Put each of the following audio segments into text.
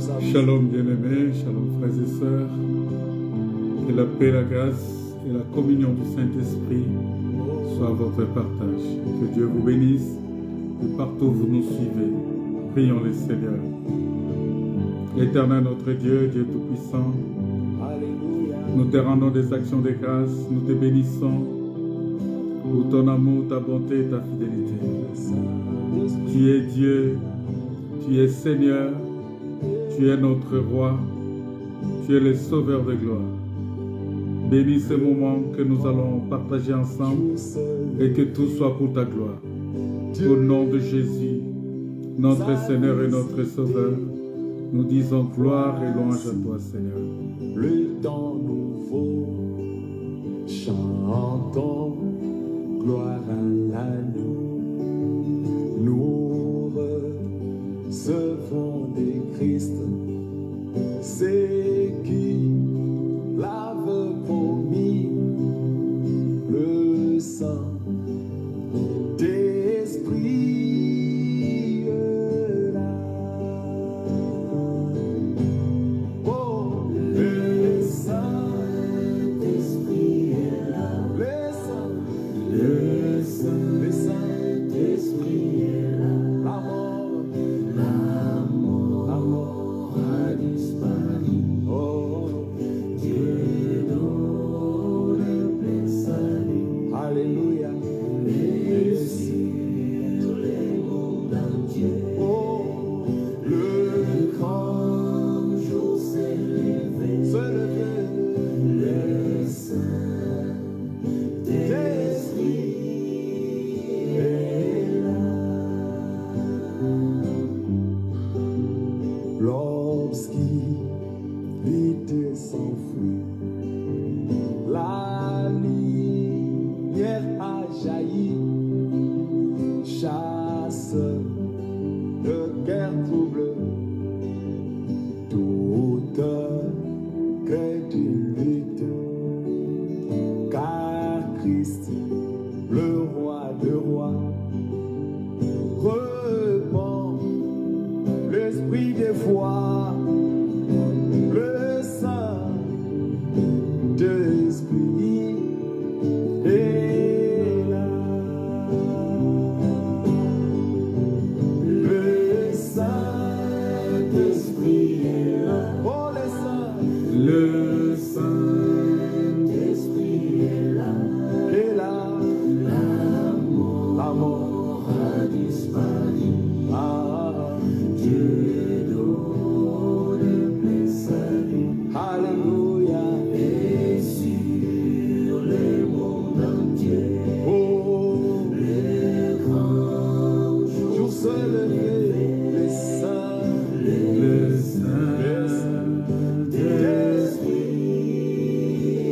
Shalom bien-aimés, shalom frères et sœurs, que la paix, la grâce et la communion du Saint-Esprit soient à votre partage. Que Dieu vous bénisse de partout où vous nous suivez. Prions le Seigneur. Éternel notre Dieu, Dieu Tout-Puissant, nous te rendons des actions de grâce, nous te bénissons pour ton amour, ta bonté et ta fidélité. Tu es Dieu, tu es Seigneur, tu es notre roi, tu es le sauveur de gloire. Bénis ce moment que nous allons partager ensemble et que tout soit pour ta gloire. Au nom de Jésus, notre Seigneur et notre Sauveur, nous disons gloire et louange à toi, Seigneur. Le temps nouveau, chantons gloire à l'agneau. Nous recevons des Christ, c'est qui l'avait promis, le sang d'esprit là. Oh, le Saint-Esprit est là. Le Saint-Esprit est là. La mort a disparu. Oh, Dieu donne plein salut. Alléluia. Et sur les mondes entiers. Oh, le grand jour s'est levé. Le Saint-Esprit est là. Lorsqu'il s'enfuit, la lumière a jailli, chasse de guerre trouble, toute crédulité, car Christ, le roi de rois, répand l'esprit des foi. Le Saint-Esprit est là. Le Saint-Esprit est là. Oh, le Saint-Esprit est là. La mort a disparu. Dieu donne plein salut. Alléluia. Et sur les mondes entiers. Oh, les grands jours se lever. Le Saint-Esprit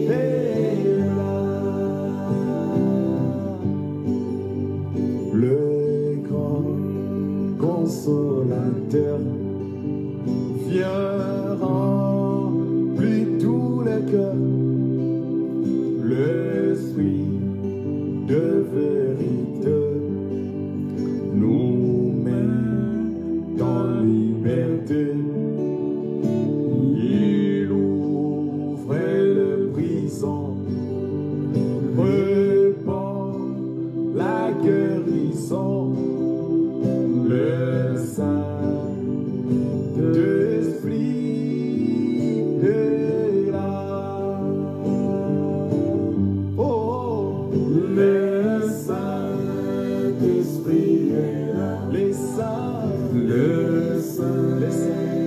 est là. Le grand consolateur viens remplir tous les cœurs. L'esprit de vérité nous met dans liberté. Il ouvre les prisons, répand la guérison. Le Saint-Esprit est là. Oh, le Saint-Esprit est là. Le Saint-Esprit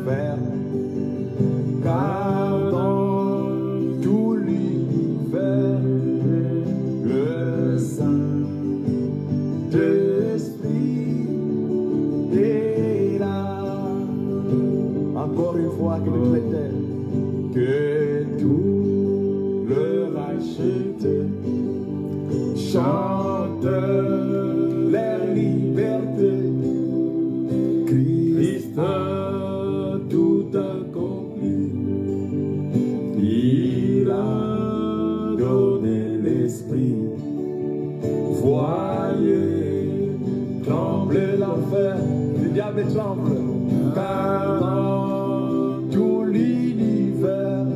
l'univers, car dans tout l'univers, le Saint-Esprit est là. Encore une fois, que le traité, que tout le racheté chante leur liberté. Christ a tout accompli. Il a donné l'esprit. Voyez trembler l'enfer. Le diable tremble. Car dans tout l'univers,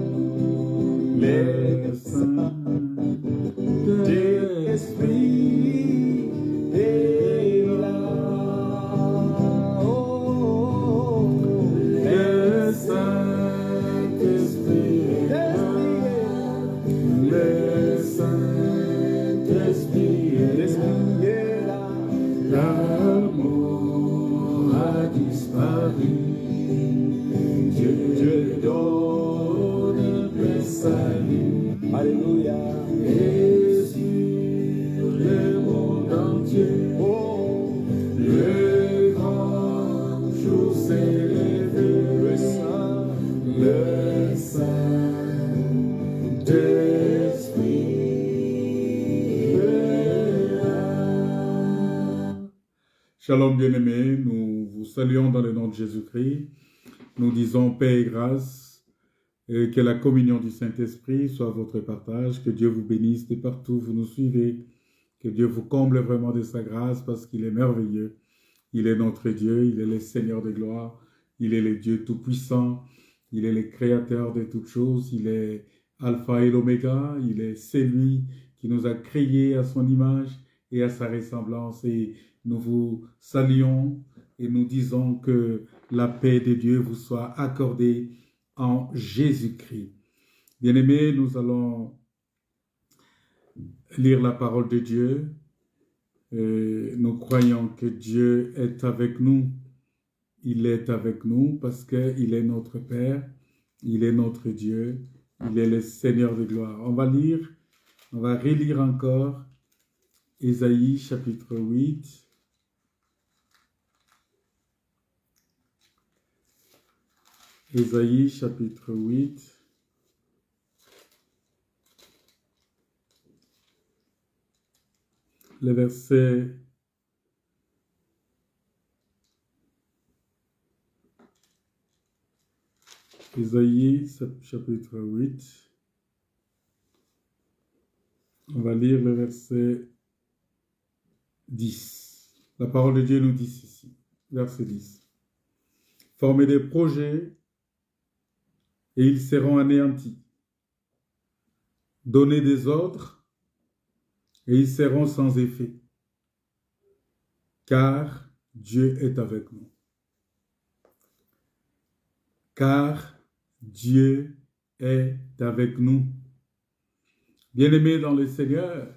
les saints d'esprit est là. Oh, le Saint-Esprit est là. Le Saint-Esprit est là. L'amour a disparu. Dieu donne le salut. Alléluia. Et sur le monde entier, oh, le grand jour s'est levé. Le Saint-Esprit est là. Shalom bien-aimés, nous vous saluons dans le nom de Jésus-Christ. Nous disons paix et grâce, et que la communion du Saint-Esprit soit votre partage, que Dieu vous bénisse de partout où vous nous suivez, que Dieu vous comble vraiment de sa grâce parce qu'il est merveilleux. Il est notre Dieu, il est le Seigneur de gloire, il est le Dieu tout-puissant, il est le créateur de toutes choses, il est Alpha et l'Oméga, il est celui qui nous a créés à son image et à sa ressemblance. Et nous vous saluons et nous disons que la paix de Dieu vous soit accordée en Jésus-Christ. Bien-aimés, nous allons lire la parole de Dieu. Nous croyons que Dieu est avec nous. Il est avec nous parce qu'il est notre Père, il est notre Dieu, il est le Seigneur de gloire. On va relire encore Ésaïe chapitre 8. Ésaïe chapitre 8. Le verset Ésaïe chapitre 8. On va lire le verset 10. La parole de Dieu nous dit ceci, verset 10. Formez des projets et ils seront anéantis. Donnez des ordres et ils seront sans effet. Car Dieu est avec nous. Car Dieu est avec nous. Bien-aimés dans le Seigneur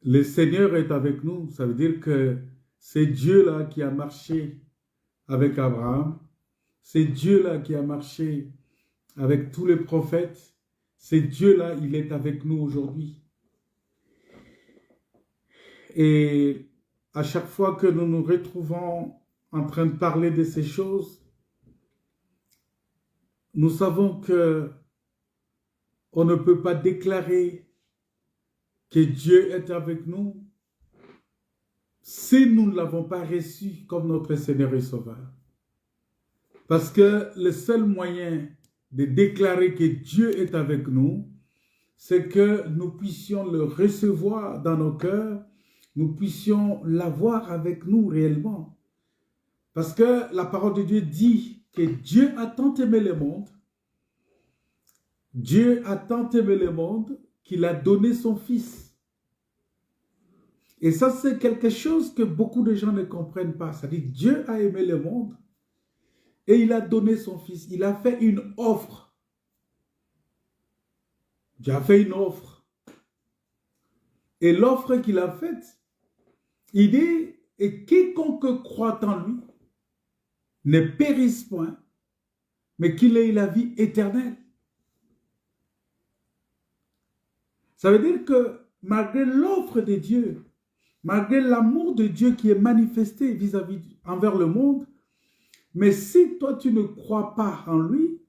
est avec nous. Ça veut dire que c'est Dieu-là qui a marché avec Abraham. C'est Dieu-là qui a marché avec tous les prophètes. C'est Dieu-là, il est avec nous aujourd'hui. Et à chaque fois que nous nous retrouvons en train de parler de ces choses, nous savons que on ne peut pas déclarer que Dieu est avec nous si nous ne l'avons pas reçu comme notre Seigneur et Sauveur. Parce que le seul moyen de déclarer que Dieu est avec nous, c'est que nous puissions le recevoir dans nos cœurs, nous puissions l'avoir avec nous réellement. Parce que la parole de Dieu dit que Dieu a tant aimé le monde, Dieu a tant aimé le monde qu'il a donné son Fils. Et ça, c'est quelque chose que beaucoup de gens ne comprennent pas. C'est-à-dire que Dieu a aimé le monde et il a donné son Fils. Il a fait une offre. Dieu a fait une offre. Et l'offre qu'il a faite, il dit, et quiconque croit en lui ne périsse point, mais qu'il ait la vie éternelle. Ça veut dire que malgré l'offre de Dieu, malgré l'amour de Dieu qui est manifesté vis-à-vis envers le monde, mais si toi tu ne crois pas en lui,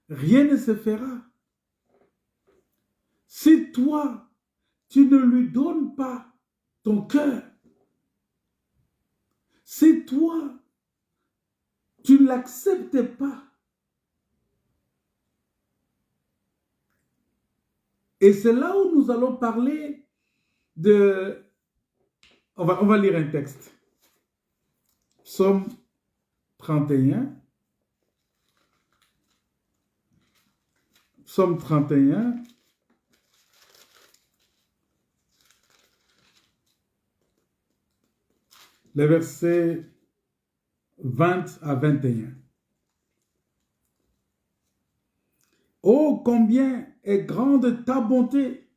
rien ne se fera. Si toi, tu ne lui donnes pas ton cœur, si toi, tu ne l'acceptes pas, et c'est là où nous allons parler de... On va lire un texte. Psaume 31. Psaume 31. Les versets 20 à 21. Oh, combien est grande ta bonté,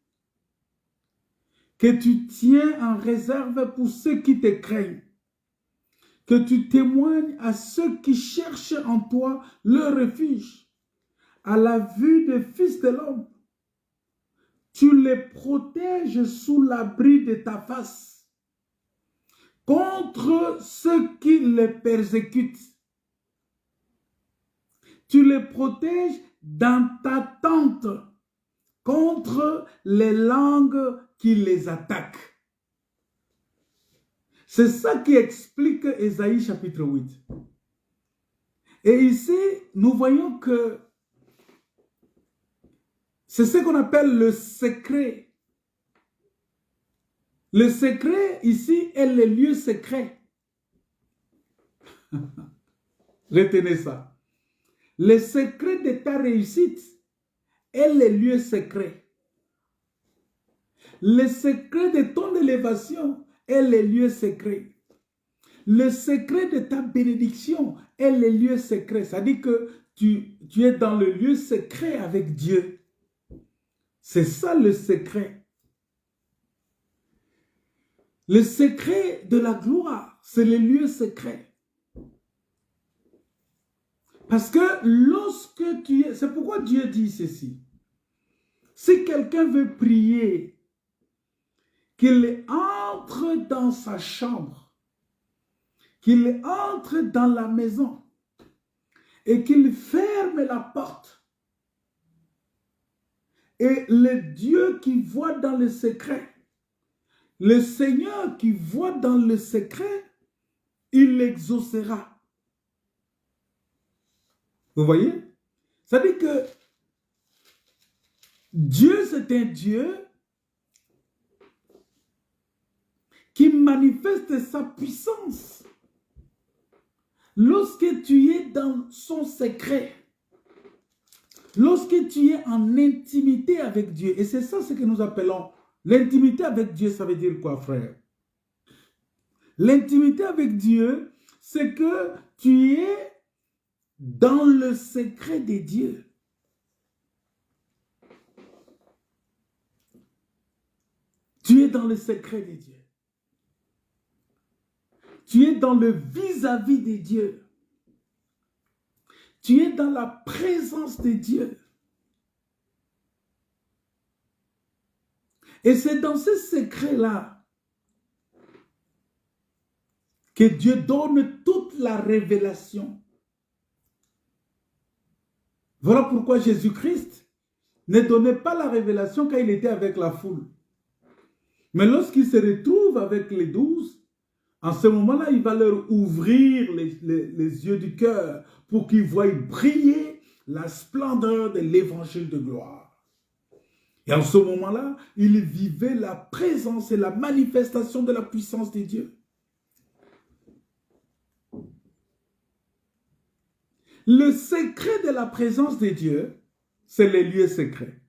que tu tiens en réserve pour ceux qui te craignent, que tu témoignes à ceux qui cherchent en toi le refuge, à la vue des fils de l'homme. Tu les protèges sous l'abri de ta face, contre ceux qui les persécutent. Tu les protèges dans ta tente contre les langues qui les attaquent. C'est ça qui explique Ésaïe chapitre 8. Et ici, nous voyons que c'est ce qu'on appelle le secret. Le secret ici est le lieu secret. Retenez ça. Le secret de ta réussite est le lieu secret. Le secret de ton élévation est le lieu secret. Le secret de ta bénédiction est le lieu secret. C'est-à-dire que tu es dans le lieu secret avec Dieu. C'est ça le secret. Le secret de la gloire, c'est le lieu secret. Parce que lorsque tu es... C'est pourquoi Dieu dit ceci. Si quelqu'un veut prier, qu'il entre dans sa chambre, qu'il entre dans la maison et qu'il ferme la porte. Et le Dieu qui voit dans le secret, le Seigneur qui voit dans le secret, il l'exaucera. Vous voyez? C'est-à-dire que Dieu, c'est un Dieu qui manifeste sa puissance lorsque tu es dans son secret, lorsque tu es en intimité avec Dieu. Et c'est ça ce que nous appelons l'intimité avec Dieu. Ça veut dire quoi, frère? L'intimité avec Dieu, c'est que tu es dans le secret de Dieu. Tu es dans le secret de Dieu. Tu es dans le vis-à-vis de Dieu. Tu es dans la présence de Dieu. Et c'est dans ce secret-là que Dieu donne toute la révélation. Voilà pourquoi Jésus-Christ ne donnait pas la révélation quand il était avec la foule. Mais lorsqu'il se retrouve avec les 12, en ce moment-là, il va leur ouvrir les yeux du cœur pour qu'ils voient briller la splendeur de l'évangile de gloire. Et en ce moment-là, il vivait la présence et la manifestation de la puissance de Dieu. Le secret de la présence de Dieu, c'est les lieux secrets.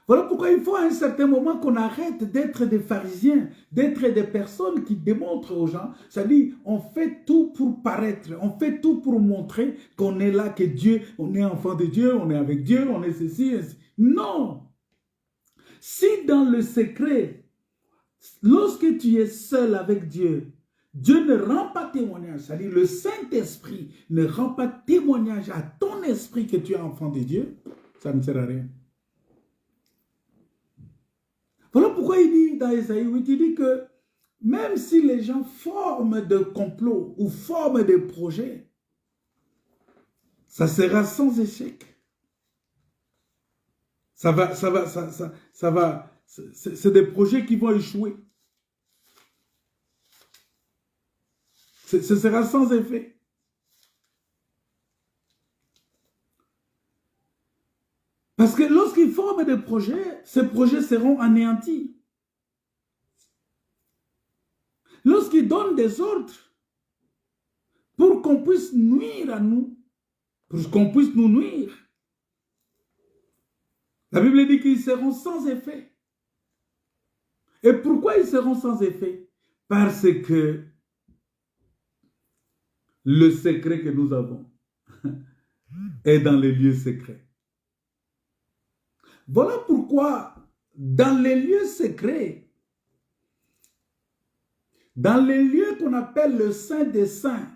Voilà pourquoi il faut à un certain moment qu'on arrête d'être des pharisiens, d'être des personnes qui démontrent aux gens, c'est-à-dire on fait tout pour paraître, on fait tout pour montrer qu'on est là, que Dieu, on est enfant de Dieu, on est avec Dieu, on est ceci. Non! Si dans le secret, lorsque tu es seul avec Dieu, Dieu ne rend pas témoignage, c'est-à-dire le Saint-Esprit ne rend pas témoignage à ton esprit que tu es enfant de Dieu, ça ne sert à rien. Voilà pourquoi il dit dans Ésaïe 8, il dit que même si les gens forment des complots ou forment des projets, ça sera sans échec. C'est des projets qui vont échouer. Ce sera sans effet. Parce que lorsqu'ils forment des projets, ces projets seront anéantis. Lorsqu'ils donnent des ordres pour qu'on puisse nuire à nous, pour qu'on puisse nous nuire, la Bible dit qu'ils seront sans effet. Et pourquoi ils seront sans effet? Parce que le secret que nous avons est dans les lieux secrets. Voilà pourquoi, dans les lieux secrets, dans les lieux qu'on appelle le Saint des Saints,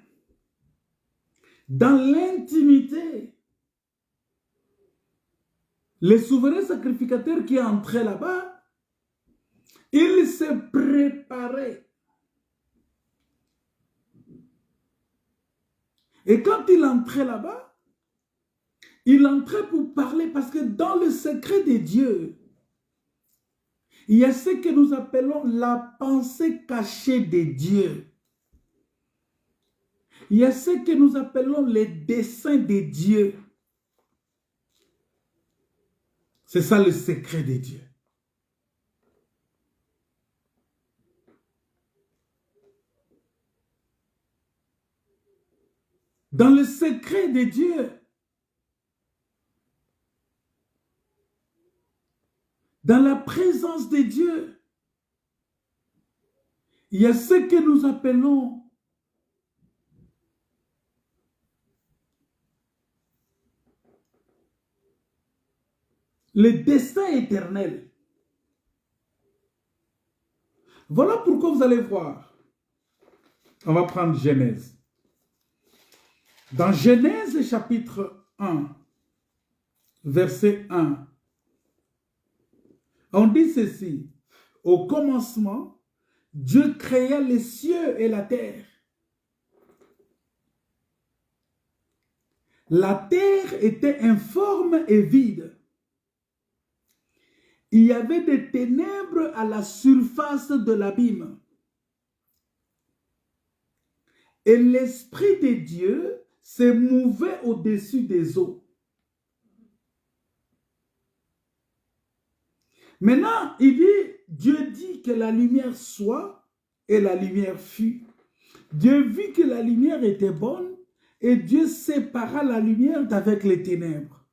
dans l'intimité, les souverains sacrificateurs qui entraient là-bas, ils se préparaient. Et quand il entrait là-bas, il entrait pour parler parce que dans le secret de Dieu, il y a ce que nous appelons la pensée cachée de Dieu. Il y a ce que nous appelons les desseins de Dieu. C'est ça le secret de Dieu. Dans le secret de Dieu, dans la présence de Dieu, il y a ce que nous appelons le destin éternel. Voilà pourquoi vous allez voir. On va prendre Genèse. Dans Genèse chapitre 1, verset 1, on dit ceci. Au commencement, Dieu créa les cieux et la terre. La terre était informe et vide. Il y avait des ténèbres à la surface de l'abîme. Et l'Esprit de Dieu se mouvait au-dessus des eaux. Maintenant, Dieu dit que la lumière soit et la lumière fut. Dieu vit que la lumière était bonne et Dieu sépara la lumière d'avec les ténèbres.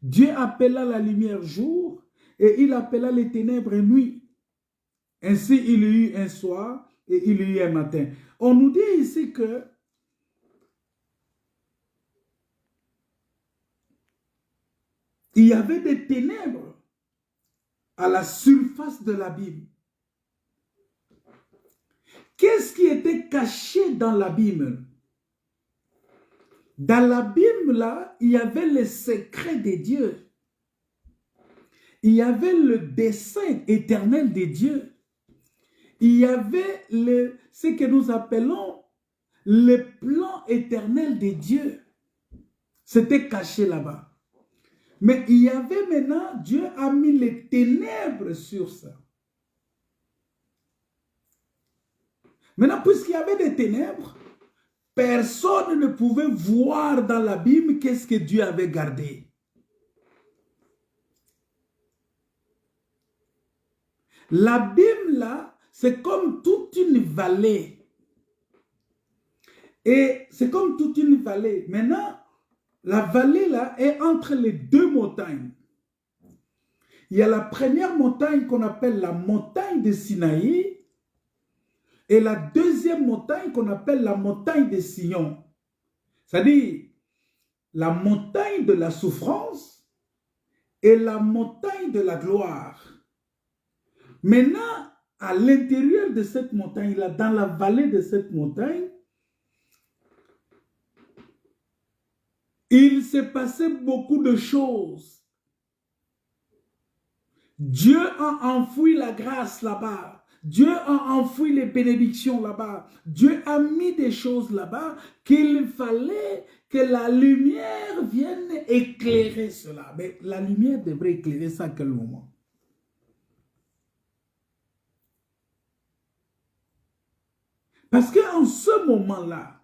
Dieu appela la lumière jour et il appela les ténèbres nuit. Ainsi, il y eut un soir et il y eut un matin. On nous dit ici que il y avait des ténèbres à la surface de l'abîme. Qu'est-ce qui était caché dans l'abîme? Dans l'abîme, là, il y avait les secrets de Dieu. Il y avait le dessein éternel de Dieu. Il y avait ce que nous appelons le plan éternel de Dieu. C'était caché là-bas. Mais il y avait maintenant, Dieu a mis les ténèbres sur ça. Maintenant, puisqu'il y avait des ténèbres, personne ne pouvait voir dans l'abîme qu'est-ce que Dieu avait gardé. L'abîme là, c'est comme toute une vallée. Et c'est comme toute une vallée. Maintenant, la vallée là est entre les deux montagnes. Il y a la première montagne qu'on appelle la montagne de Sinaï et la deuxième montagne qu'on appelle la montagne de Sion. C'est-à-dire la montagne de la souffrance et la montagne de la gloire. Maintenant, à l'intérieur de cette montagne, là, dans la vallée de cette montagne, il s'est passé beaucoup de choses. Dieu a enfoui la grâce là-bas. Dieu a enfoui les bénédictions là-bas. Dieu a mis des choses là-bas qu'il fallait que la lumière vienne éclairer cela. Mais la lumière devrait éclairer ça à quel moment? Parce qu'en ce moment-là,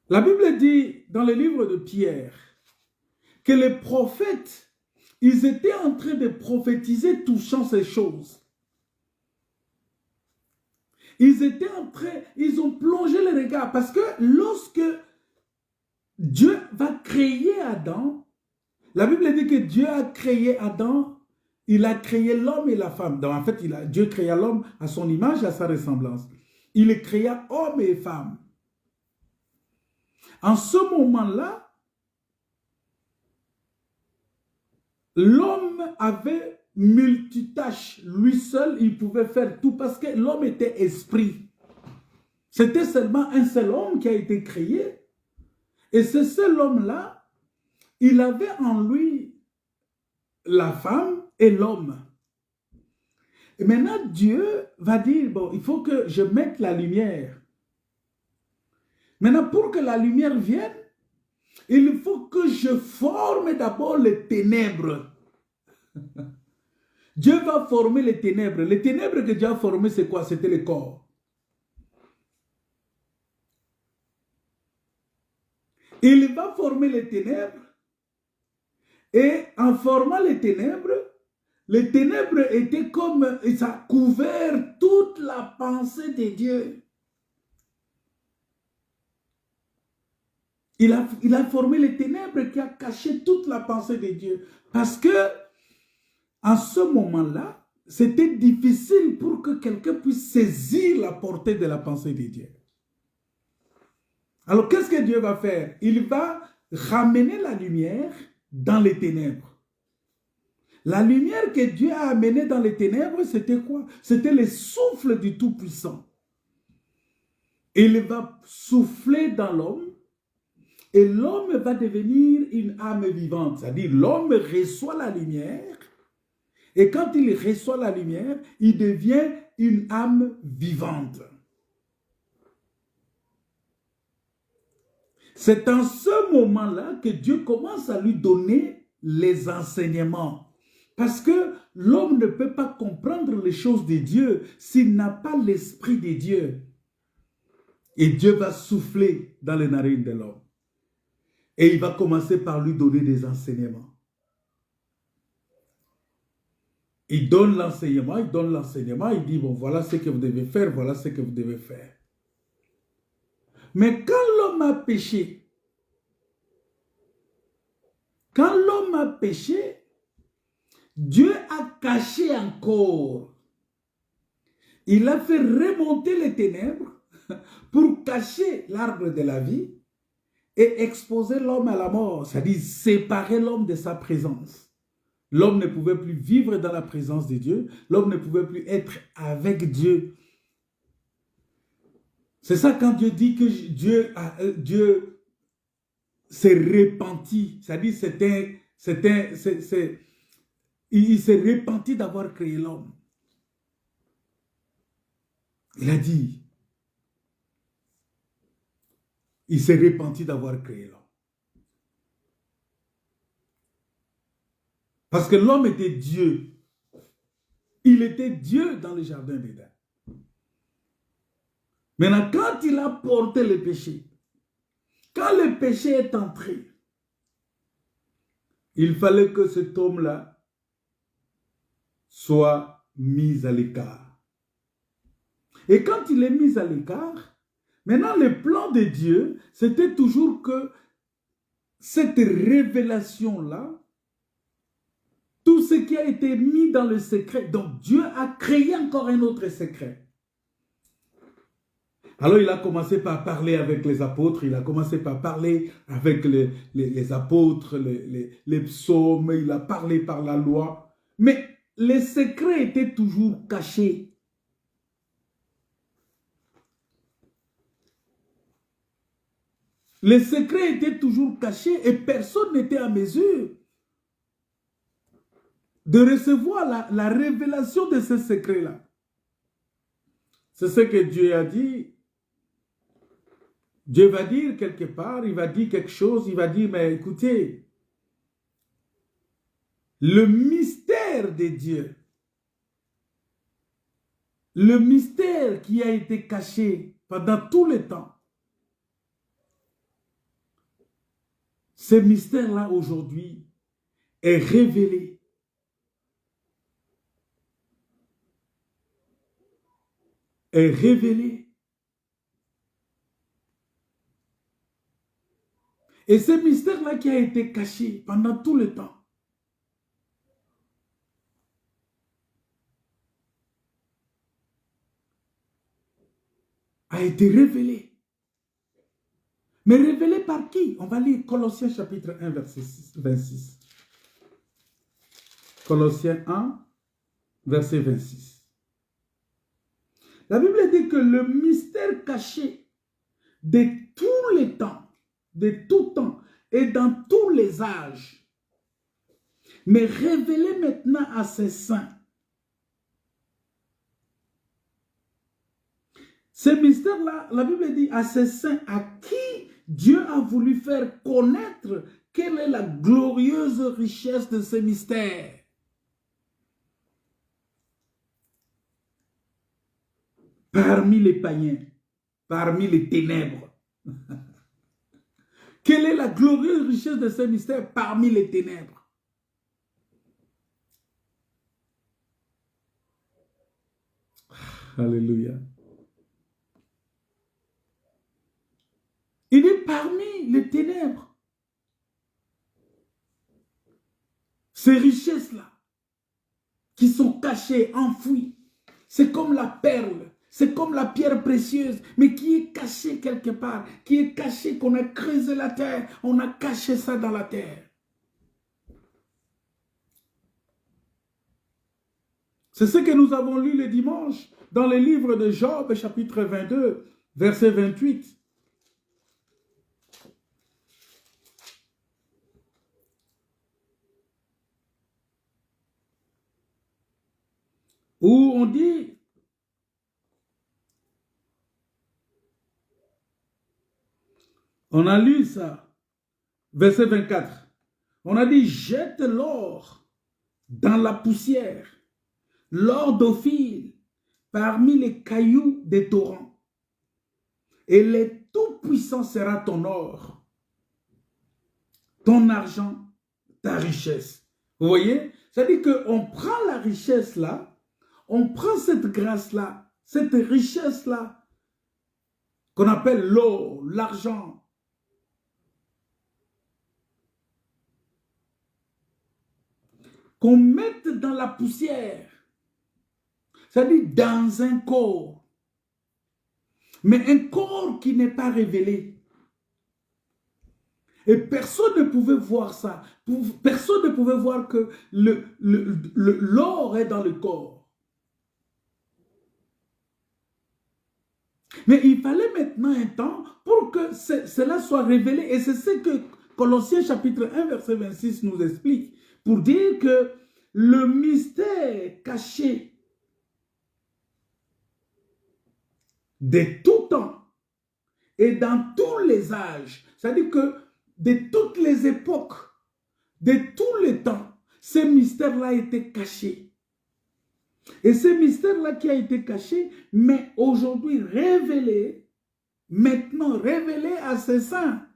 la Bible dit dans le livre de Pierre que les prophètes, ils étaient en train de prophétiser touchant ces choses. Ils ont plongé le regard parce que lorsque Dieu va créer Adam, la Bible dit que Dieu a créé Adam, il a créé l'homme et la femme. Donc en fait, Dieu créa l'homme à son image et à sa ressemblance. Il créa homme et femme. En ce moment-là, l'homme avait multitâches. Lui seul, il pouvait faire tout parce que l'homme était esprit. C'était seulement un seul homme qui a été créé. Et ce seul homme-là, il avait en lui la femme et l'homme. Et maintenant, Dieu va dire, bon, il faut que je mette la lumière. Maintenant, pour que la lumière vienne, il faut que je forme d'abord les ténèbres. Dieu va former les ténèbres. Les ténèbres que Dieu a formées, c'est quoi? C'était le corps. Il va former les ténèbres. Et en formant les ténèbres étaient comme, ça a couvert toute la pensée de Dieu. Il a formé les ténèbres qui a caché toute la pensée de Dieu. Parce que, en ce moment-là, c'était difficile pour que quelqu'un puisse saisir la portée de la pensée de Dieu. Alors, qu'est-ce que Dieu va faire? Il va ramener la lumière dans les ténèbres. La lumière que Dieu a amenée dans les ténèbres, c'était quoi? C'était le souffle du Tout-Puissant. Il va souffler dans l'homme. Et l'homme va devenir une âme vivante. C'est-à-dire, l'homme reçoit la lumière. Et quand il reçoit la lumière, il devient une âme vivante. C'est en ce moment-là que Dieu commence à lui donner les enseignements. Parce que l'homme ne peut pas comprendre les choses de Dieu s'il n'a pas l'esprit de Dieu. Et Dieu va souffler dans les narines de l'homme. Et il va commencer par lui donner des enseignements. Il donne l'enseignement, il dit, bon, voilà ce que vous devez faire, voilà ce que vous devez faire. Mais quand l'homme a péché, Dieu a caché encore. Il a fait remonter les ténèbres pour cacher l'arbre de la vie et exposer l'homme à la mort, c'est-à-dire séparer l'homme de sa présence. L'homme ne pouvait plus vivre dans la présence de Dieu, l'homme ne pouvait plus être avec Dieu. C'est ça quand Dieu dit que Dieu s'est repenti, c'est-à-dire il s'est repenti d'avoir créé l'homme. Il a dit, il s'est repenti d'avoir créé l'homme. Parce que l'homme était Dieu. Il était Dieu dans le jardin d'Éden. Maintenant, quand il a porté le péché, quand le péché est entré, il fallait que cet homme-là soit mis à l'écart. Et quand il est mis à l'écart, maintenant le plan de Dieu, c'était toujours que cette révélation-là, tout ce qui a été mis dans le secret, donc Dieu a créé encore un autre secret. Alors il a commencé par parler avec les apôtres, il a commencé par parler avec les apôtres, les psaumes, il a parlé par la loi. Mais les secrets étaient toujours cachés. Les secrets étaient toujours cachés et personne n'était en mesure de recevoir la révélation de ces secrets-là. C'est ce que Dieu a dit. Dieu va dire quelque part, il va dire quelque chose, il va dire, mais écoutez, le mystère de Dieu, le mystère qui a été caché pendant tout le temps, ce mystère-là aujourd'hui est révélé. Est révélé. Et ce mystère-là qui a été caché pendant tout le temps, a été révélé. Mais révélé par qui? On va lire Colossiens chapitre 1, verset 26. Colossiens 1, verset 26. La Bible dit que le mystère caché de tous les temps, de tout temps et dans tous les âges, mais révélé maintenant à ses saints. Ce mystère-là, la Bible dit à ses saints à qui Dieu a voulu faire connaître quelle est la glorieuse richesse de ce mystère. Parmi les païens, parmi les ténèbres. Quelle est la glorieuse richesse de ce mystère parmi les ténèbres? Alléluia. Il est parmi les ténèbres. Ces richesses-là, qui sont cachées, enfouies, c'est comme la perle, c'est comme la pierre précieuse, mais qui est cachée quelque part, qui est cachée, qu'on a creusé la terre, on a caché ça dans la terre. C'est ce que nous avons lu le dimanche dans le livre de Job, chapitre 22, verset 28. Où on dit, on a lu ça, verset 24, on a dit, jette l'or dans la poussière, l'or d'Ophir parmi les cailloux des torrents, et le Tout-Puissant sera ton or, ton argent, ta richesse. Vous voyez? C'est-à-dire qu'on prend la richesse là, on prend cette grâce-là, cette richesse-là, qu'on appelle l'or, l'argent, qu'on mette dans la poussière, c'est-à-dire dans un corps, mais un corps qui n'est pas révélé. Et personne ne pouvait voir ça. Personne ne pouvait voir que l'or est dans le corps. Mais il fallait maintenant un temps pour que cela soit révélé. Et c'est ce que Colossiens chapitre 1, verset 26 nous explique. Pour dire que le mystère caché de tout temps et dans tous les âges, c'est-à-dire que de toutes les époques, de tous les temps, ce mystère-là a été caché. Et ce mystère-là qui a été caché, mais aujourd'hui révélé, maintenant révélé à ses saints.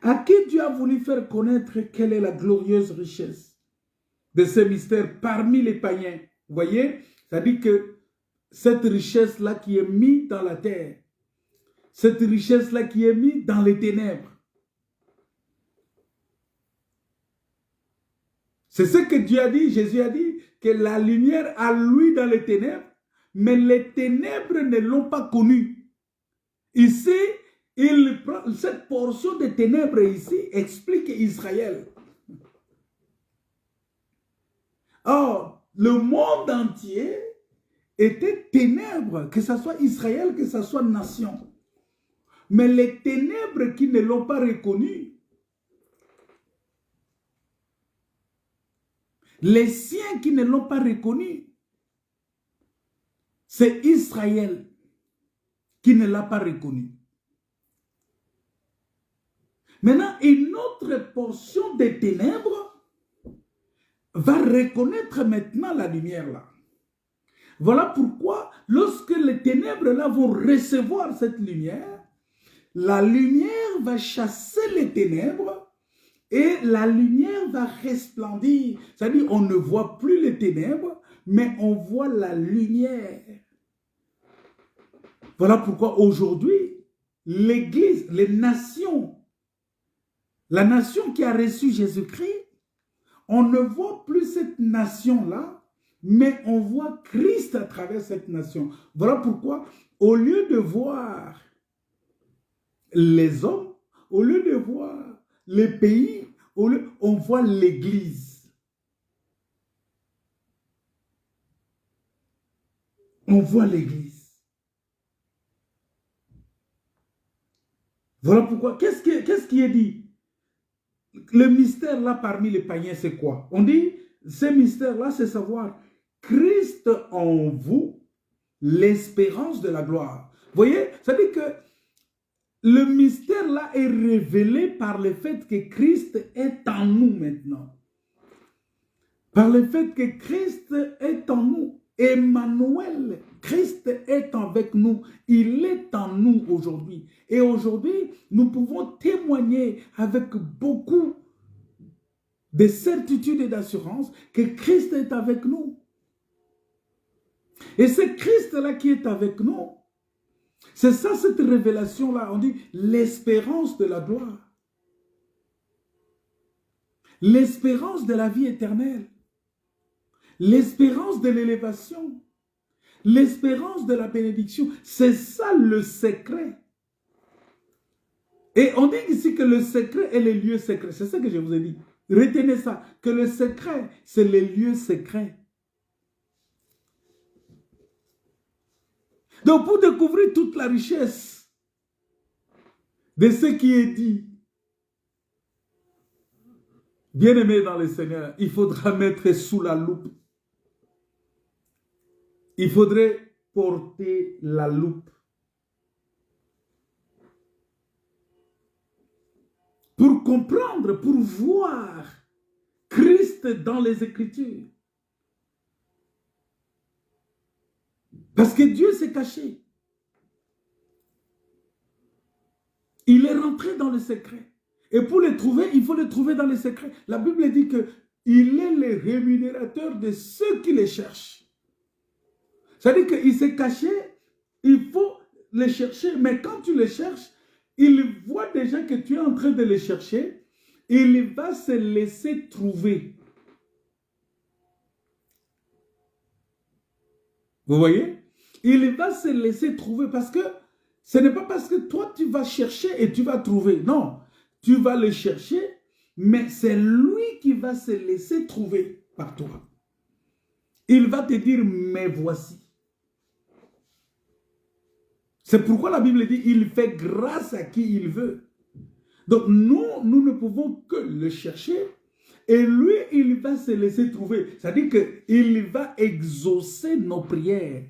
À qui Dieu a voulu faire connaître quelle est la glorieuse richesse de ce mystère parmi les païens. Vous voyez, c'est-à-dire que cette richesse-là qui est mise dans la terre, cette richesse-là qui est mise dans les ténèbres. C'est ce que Dieu a dit, Jésus a dit, que la lumière a lui dans les ténèbres, mais les ténèbres ne l'ont pas connu. Ici, il prend cette portion de ténèbres ici, explique Israël. Or, le monde entier était ténèbres, que ce soit Israël, que ce soit nation. Mais les ténèbres qui ne l'ont pas reconnu, les siens qui ne l'ont pas reconnu, c'est Israël qui ne l'a pas reconnu. Maintenant, une autre portion des ténèbres va reconnaître maintenant la lumière là. Voilà pourquoi, lorsque les ténèbres là vont recevoir cette lumière, la lumière va chasser les ténèbres et la lumière va resplendir. C'est-à-dire, on ne voit plus les ténèbres, mais on voit la lumière. Voilà pourquoi aujourd'hui, l'Église, les nations, la nation qui a reçu Jésus-Christ, on ne voit plus cette nation-là, mais on voit Christ à travers cette nation. Voilà pourquoi, au lieu de voir les hommes, au lieu de voir les pays, on voit l'Église. On voit l'Église. Voilà pourquoi, qu'est-ce qui est dit? Le mystère là parmi les païens, c'est quoi? On dit, ce mystère-là, c'est savoir Christ en vous, l'espérance de la gloire. Vous voyez, ça veut dire que le mystère là est révélé par le fait que Christ est en nous maintenant. Par le fait que Christ est en nous. Emmanuel, Christ est avec nous. Il est en nous aujourd'hui. Et aujourd'hui, nous pouvons témoigner avec beaucoup de certitude et d'assurance que Christ est avec nous. Et c'est Christ-là qui est avec nous. C'est ça, cette révélation-là. On dit l'espérance de la gloire. L'espérance de la vie éternelle. L'espérance de l'élévation. L'espérance de la bénédiction. C'est ça le secret. Et on dit ici que le secret est les lieux secrets. C'est ça que je vous ai dit. Retenez ça. Que le secret, c'est les lieux secrets. Donc, pour découvrir toute la richesse de ce qui est dit, bien-aimé dans le Seigneur, il faudra mettre sous la loupe. Il faudrait porter la loupe. Pour comprendre, pour voir Christ dans les Écritures. Parce que Dieu s'est caché. Il est rentré dans le secret. Et pour le trouver, il faut le trouver dans le secret. La Bible dit qu'il est le rémunérateur de ceux qui le cherchent. C'est-à-dire qu'il s'est caché, il faut le chercher. Mais quand tu le cherches, il voit déjà que tu es en train de le chercher. Il va se laisser trouver. Vous voyez? Il va se laisser trouver parce que ce n'est pas parce que toi tu vas chercher et tu vas trouver. Non, tu vas le chercher, mais c'est lui qui va se laisser trouver par toi. Il va te dire, mais voici. C'est pourquoi la Bible dit, il fait grâce à qui il veut. Donc nous ne pouvons que le chercher et lui, il va se laisser trouver. C'est-à-dire qu'il va exaucer nos prières.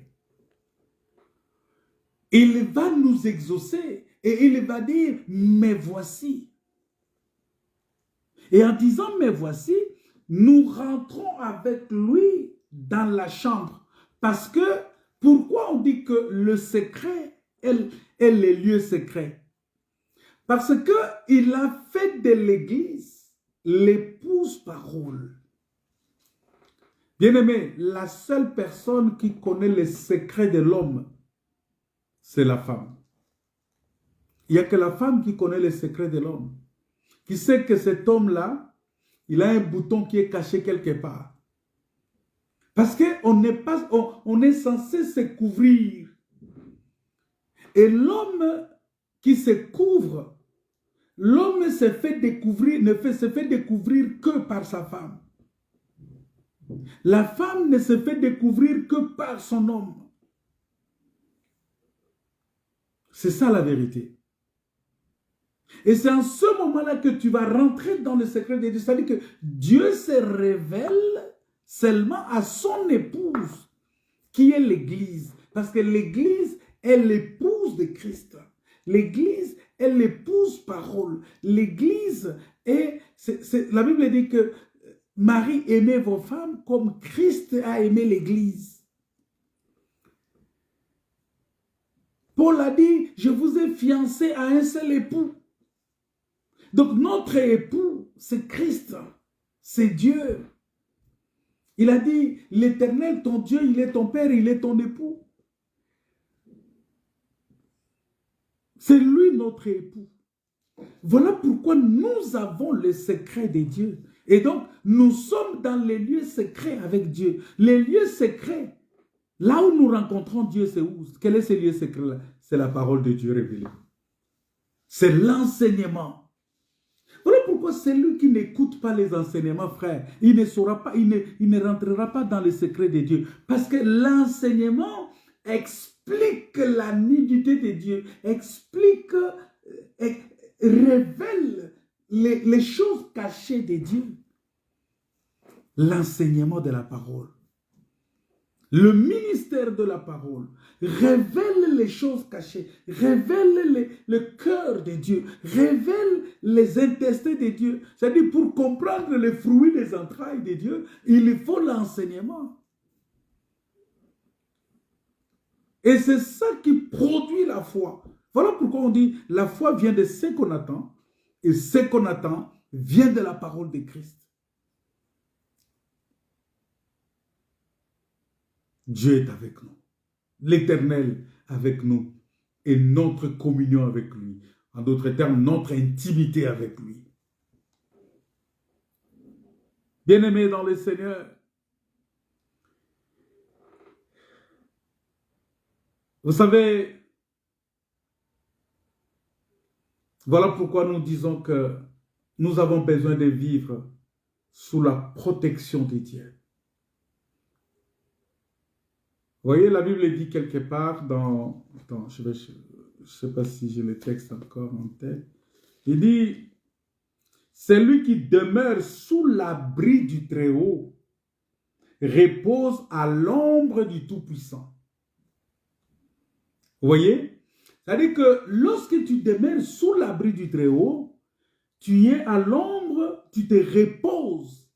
Il va nous exaucer et il va dire, mais voici. Et en disant, mais voici, nous rentrons avec lui dans la chambre. Parce que, pourquoi on dit que le secret est les lieux secrets? Parce qu'il a fait de l'Église l'épouse parole. Bien-aimé, la seule personne qui connaît les secrets de l'homme, c'est la femme. Il n'y a que la femme qui connaît les secrets de l'homme. Qui sait que cet homme-là, il a un bouton qui est caché quelque part. Parce qu'on est censé se couvrir. Et l'homme qui se couvre, l'homme se fait découvrir, se fait découvrir que par sa femme. La femme ne se fait découvrir que par son homme. C'est ça la vérité. Et c'est en ce moment-là que tu vas rentrer dans le secret de Dieu. C'est-à-dire que Dieu se révèle seulement à son épouse, qui est l'Église. Parce que l'Église est l'épouse de Christ. L'Église est l'épouse parole. L'Église est... la Bible dit que Marie, aimez vos femmes comme Christ a aimé l'Église. Paul a dit, je vous ai fiancé à un seul époux. Donc notre époux, c'est Christ, c'est Dieu. Il a dit, l'Éternel, ton Dieu, il est ton Père, il est ton époux. C'est lui notre époux. Voilà pourquoi nous avons le secret de Dieu. Et donc, nous sommes dans les lieux secrets avec Dieu. Les lieux secrets, là où nous rencontrons Dieu, c'est où? Quel est ce lieu secret-là? C'est la parole de Dieu révélée. C'est l'enseignement. Voilà pourquoi celui qui n'écoute pas les enseignements, frère, il ne saura pas, il ne rentrera pas dans les secrets de Dieu. Parce que l'enseignement explique la nudité de Dieu, explique, révèle les choses cachées de Dieu. L'enseignement de la parole. Le ministère de la parole révèle les choses cachées, révèle le cœur de Dieu, révèle les intestins de Dieu. C'est-à-dire, pour comprendre les fruits des entrailles de Dieu, il faut l'enseignement. Et c'est ça qui produit la foi. Voilà pourquoi on dit, la foi vient de ce qu'on attend, et ce qu'on attend vient de la parole de Christ. Dieu est avec nous. L'Éternel avec nous. Et notre communion avec lui. En d'autres termes, notre intimité avec lui. Bien-aimés dans le Seigneur, vous savez, voilà pourquoi nous disons que nous avons besoin de vivre sous la protection de Dieu. Vous voyez, la Bible dit quelque part dans je ne sais pas si j'ai le texte encore en tête. Il dit, celui qui demeure sous l'abri du Très-Haut repose à l'ombre du Tout-Puissant. Vous voyez? C'est-à-dire que lorsque tu demeures sous l'abri du Très-Haut, tu es à l'ombre, tu te reposes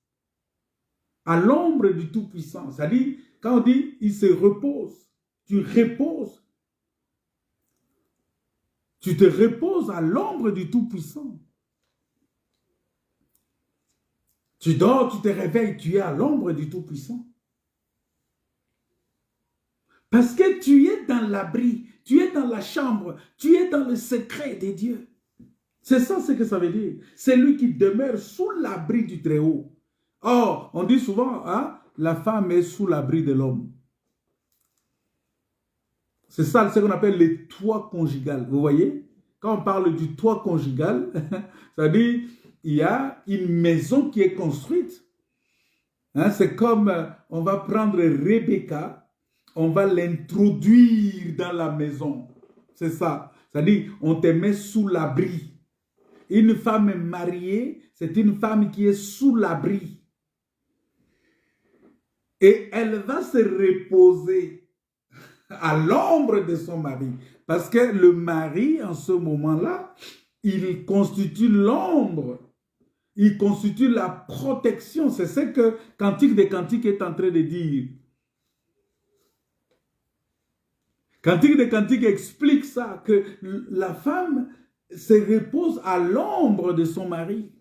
à l'ombre du Tout-Puissant. C'est-à-dire, quand on dit, il se repose, tu reposes. Tu te reposes à l'ombre du Tout-Puissant. Tu dors, tu te réveilles, tu es à l'ombre du Tout-Puissant. Parce que tu es dans l'abri, tu es dans la chambre, tu es dans le secret de Dieu. C'est ça ce que ça veut dire. C'est lui qui demeure sous l'abri du Très-Haut. Or, on dit souvent, hein, la femme est sous l'abri de l'homme. C'est ça ce qu'on appelle le toit conjugal. Vous voyez? Quand on parle du toit conjugal, ça veut dire il y a une maison qui est construite. Hein, c'est comme on va prendre Rebecca, on va l'introduire dans la maison. C'est ça. C'est-à-dire on te met sous l'abri. Une femme mariée, c'est une femme qui est sous l'abri. Et elle va se reposer à l'ombre de son mari. Parce que le mari, en ce moment-là, il constitue l'ombre. Il constitue la protection. C'est ce que Cantique des Cantiques est en train de dire. Cantique des Cantiques explique ça, que la femme se repose à l'ombre de son mari.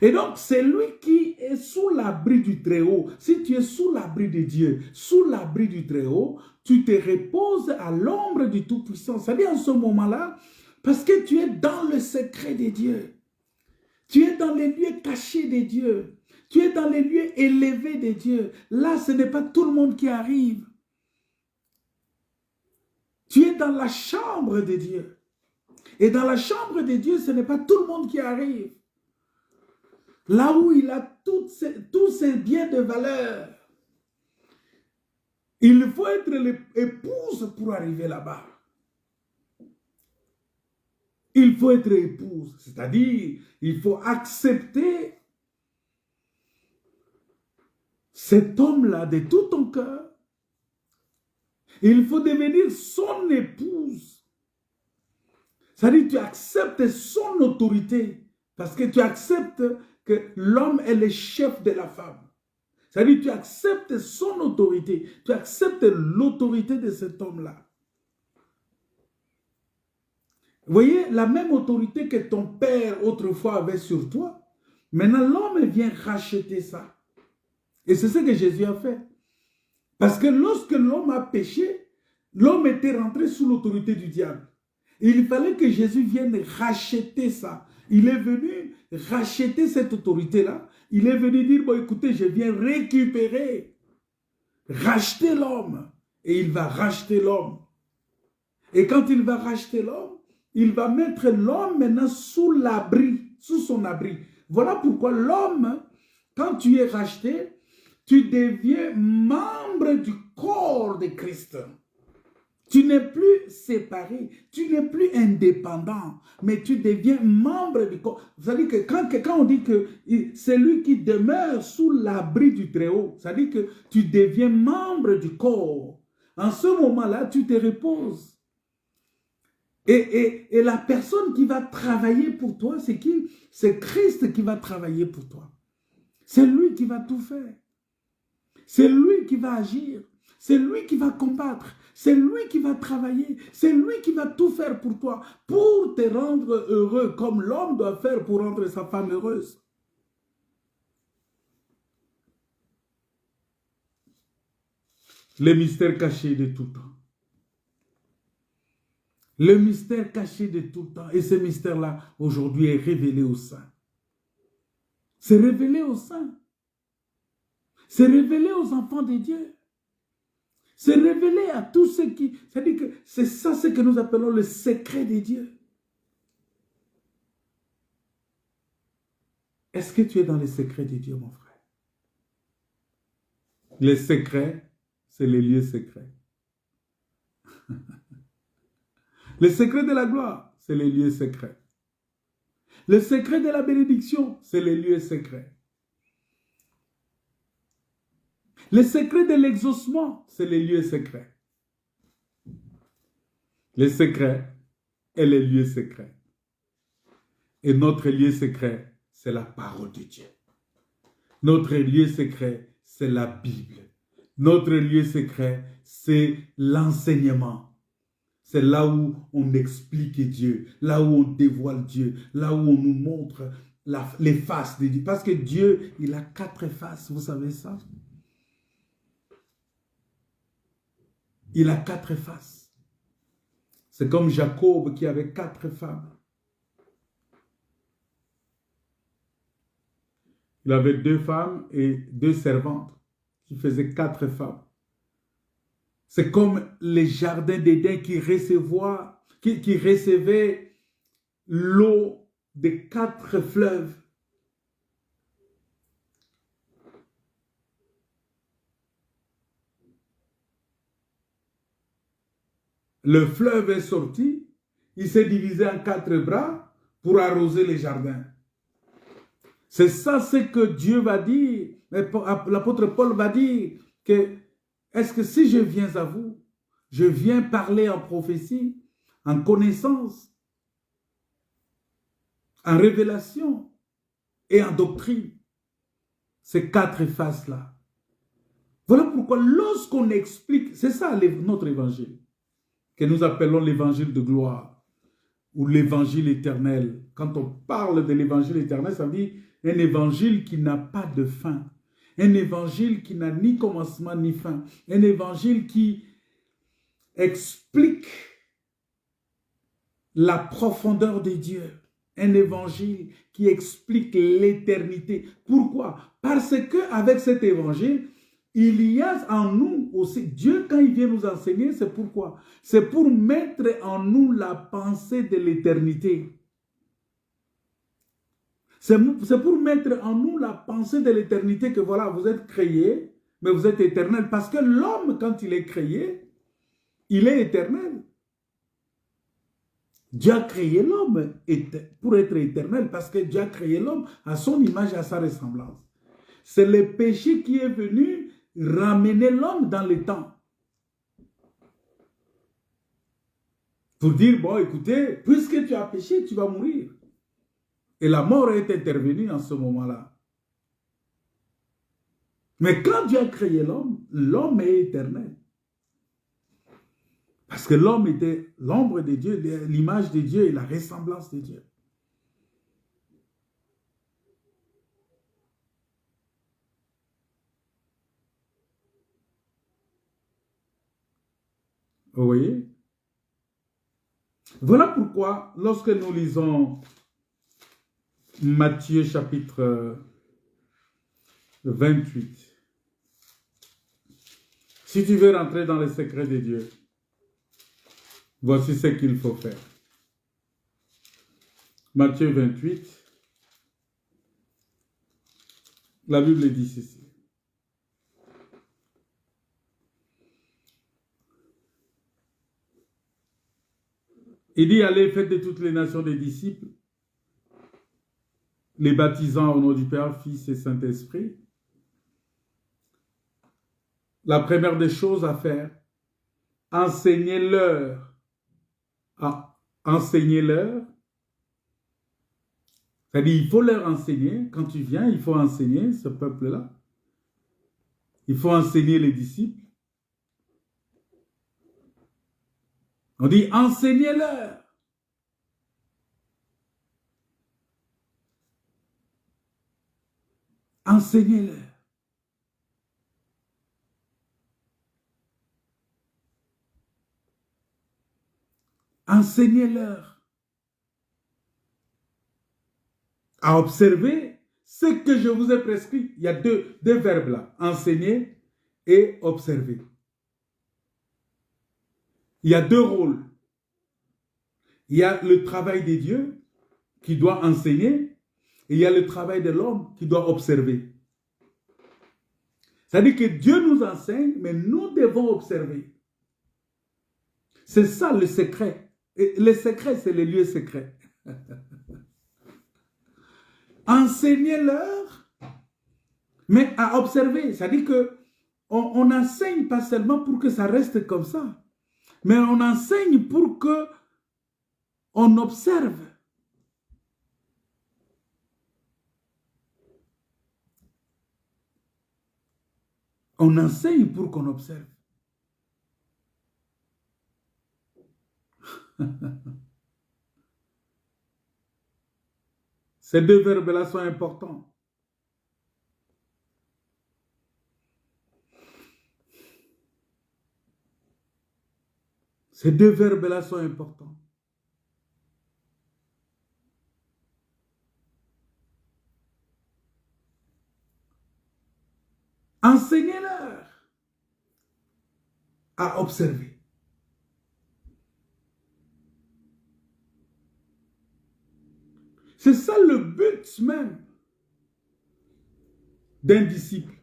Et donc, c'est lui qui est sous l'abri du Très-Haut. Si tu es sous l'abri de Dieu, sous l'abri du Très-Haut, tu te reposes à l'ombre du Tout-Puissant. C'est-à-dire en ce moment-là, parce que tu es dans le secret de Dieu. Tu es dans les lieux cachés de Dieu. Tu es dans les lieux élevés de Dieu. Là, ce n'est pas tout le monde qui arrive. Tu es dans la chambre de Dieu. Et dans la chambre de Dieu, ce n'est pas tout le monde qui arrive. là où il a tous ses biens de valeur. Il faut être l'épouse pour arriver là-bas. Il faut être épouse, c'est-à-dire il faut accepter cet homme-là de tout ton cœur. Il faut devenir son épouse. C'est-à-dire tu acceptes son autorité parce que tu acceptes que l'homme est le chef de la femme. C'est-à-dire tu acceptes son autorité, tu acceptes l'autorité de cet homme-là. Vous voyez, la même autorité que ton père autrefois avait sur toi, maintenant l'homme vient racheter ça. Et c'est ce que Jésus a fait. Parce que lorsque l'homme a péché, l'homme était rentré sous l'autorité du diable. Et il fallait que Jésus vienne racheter ça. Il est venu racheter cette autorité-là. Il est venu dire, bon écoutez, je viens récupérer, racheter l'homme. Et il va racheter l'homme. Et quand il va racheter l'homme, il va mettre l'homme maintenant sous l'abri, sous son abri. Voilà pourquoi l'homme, quand tu es racheté, tu deviens membre du corps de Christ. Tu n'es plus séparé, tu n'es plus indépendant, mais tu deviens membre du corps. C'est-à-dire que quand on dit que c'est lui qui demeure sous l'abri du Très-Haut, c'est-à-dire que tu deviens membre du corps. En ce moment-là, tu te reposes. Et la personne qui va travailler pour toi, c'est qui? C'est Christ qui va travailler pour toi. C'est lui qui va tout faire. C'est lui qui va agir. C'est lui qui va combattre. C'est lui qui va travailler. C'est lui qui va tout faire pour toi, pour te rendre heureux, comme l'homme doit faire pour rendre sa femme heureuse. Le mystère caché de tout temps. Le mystère caché de tout temps. Et ce mystère-là, aujourd'hui, est révélé au sein. C'est révélé au sein. C'est révélé aux enfants de Dieu. C'est révélé à tous ceux qui... C'est-à-dire que c'est ça ce que nous appelons le secret de Dieu. Est-ce que tu es dans les secrets de Dieu, mon frère? Les secrets, c'est les lieux secrets. Le secret de la gloire, c'est les lieux secrets. Le secret de la bénédiction, c'est les lieux secrets. Le secret de l'exaucement, c'est les lieux secrets. Les secrets et les lieux secrets. Et notre lieu secret, c'est la parole de Dieu. Notre lieu secret, c'est la Bible. Notre lieu secret, c'est l'enseignement. C'est là où on explique Dieu, là où on dévoile Dieu, là où on nous montre les faces de Dieu. Parce que Dieu, il a 4 faces, vous savez ça? Il a 4 faces. C'est comme Jacob qui avait 4 femmes. Il avait 2 femmes et 2 servantes qui faisaient 4 femmes. C'est comme les jardins d'Éden qui recevaient l'eau des 4 fleuves. Le fleuve est sorti, il s'est divisé en 4 bras pour arroser les jardins. C'est ça ce que Dieu va dire. L'apôtre Paul va dire que est-ce que si je viens à vous, je viens parler en prophétie, en connaissance, en révélation et en doctrine, ces 4 faces-là. Voilà pourquoi lorsqu'on explique, c'est ça notre évangile, que nous appelons l'évangile de gloire, ou l'évangile éternel. Quand on parle de l'évangile éternel, ça veut dire un évangile qui n'a pas de fin. Un évangile qui n'a ni commencement ni fin. Un évangile qui explique la profondeur de Dieu. Un évangile qui explique l'éternité. Pourquoi? Parce qu'avec cet évangile, il y a en nous aussi, Dieu quand il vient nous enseigner, c'est pourquoi? C'est pour mettre en nous la pensée de l'éternité. C'est pour mettre en nous la pensée de l'éternité que voilà, vous êtes créés, mais vous êtes éternel. Parce que l'homme, quand il est créé, il est éternel. Dieu a créé l'homme pour être éternel parce que Dieu a créé l'homme à son image et à sa ressemblance. C'est le péché qui est venu ramener l'homme dans le temps. Pour dire, bon, écoutez, puisque tu as péché, tu vas mourir. Et la mort est intervenue en ce moment-là. Mais quand Dieu a créé l'homme, l'homme est éternel. Parce que l'homme était l'ombre de Dieu, l'image de Dieu et la ressemblance de Dieu. Vous voyez? Voilà pourquoi, lorsque nous lisons Matthieu chapitre 28, si tu veux rentrer dans les secrets de Dieu, voici ce qu'il faut faire. Matthieu 28, la Bible dit ceci. Il dit, allez, faites de toutes les nations des disciples, les baptisant au nom du Père, Fils et Saint-Esprit. La première des choses à faire, enseignez-leur. Enseignez-leur. C'est-à-dire, il faut leur enseigner. Quand tu viens, il faut enseigner ce peuple-là. Il faut enseigner les disciples. On dit, enseignez-leur. Enseignez-leur. Enseignez-leur à observer ce que je vous ai prescrit. Il y a deux verbes là, enseigner et observer. Il y a deux rôles. Il y a le travail de Dieu qui doit enseigner et il y a le travail de l'homme qui doit observer. C'est-à-dire que Dieu nous enseigne, mais nous devons observer. C'est ça le secret. Et le secret, c'est les lieux secrets. Enseignez-leur, mais à observer. C'est-à-dire qu'on n'enseigne pas seulement pour que ça reste comme ça, mais on enseigne pour que on observe. On enseigne pour qu'on observe. Ces deux verbes-là sont importants. Ces deux verbes-là sont importants. Enseignez-leur à observer. C'est ça le but même d'un disciple.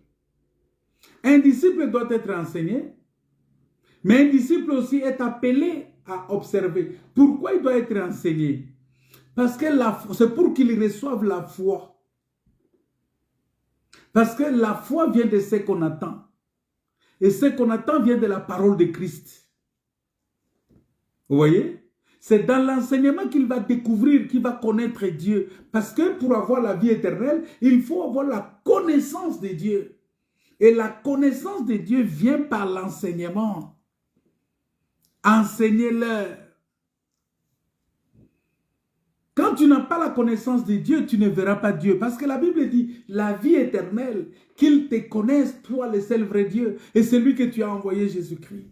Un disciple doit être enseigné, mais un disciple aussi est appelé à observer. Pourquoi il doit être enseigné? Parce que c'est pour qu'il reçoive la foi. Parce que la foi vient de ce qu'on attend. Et ce qu'on attend vient de la parole de Christ. Vous voyez? C'est dans l'enseignement qu'il va découvrir, qu'il va connaître Dieu. Parce que pour avoir la vie éternelle, il faut avoir la connaissance de Dieu. Et la connaissance de Dieu vient par l'enseignement. Enseignez-leur. Quand tu n'as pas la connaissance de Dieu, tu ne verras pas Dieu. Parce que la Bible dit, la vie éternelle, qu'ils te connaissent, toi le seul vrai Dieu, et celui que tu as envoyé, Jésus-Christ.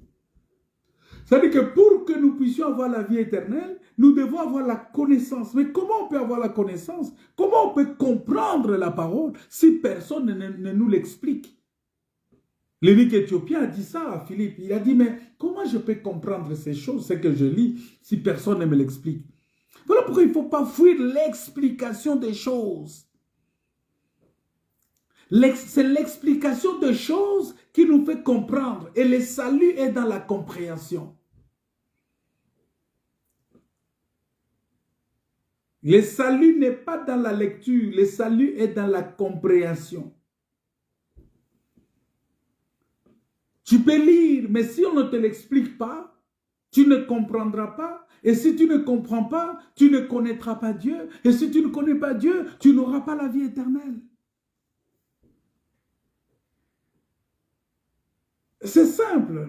C'est-à-dire que pour que nous puissions avoir la vie éternelle, nous devons avoir la connaissance. Mais comment on peut avoir la connaissance? Comment on peut comprendre la parole si personne ne nous l'explique? L'évêque éthiopien a dit ça à Philippe. Il a dit, mais comment je peux comprendre ces choses, ce que je lis, si personne ne me l'explique? Voilà pourquoi il ne faut pas fuir l'explication des choses. C'est l'explication des choses qui nous fait comprendre. Et le salut est dans la compréhension. Le salut n'est pas dans la lecture. Le salut est dans la compréhension. Tu peux lire, mais si on ne te l'explique pas, tu ne comprendras pas. Et si tu ne comprends pas, tu ne connaîtras pas Dieu. Et si tu ne connais pas Dieu, tu n'auras pas la vie éternelle. C'est simple.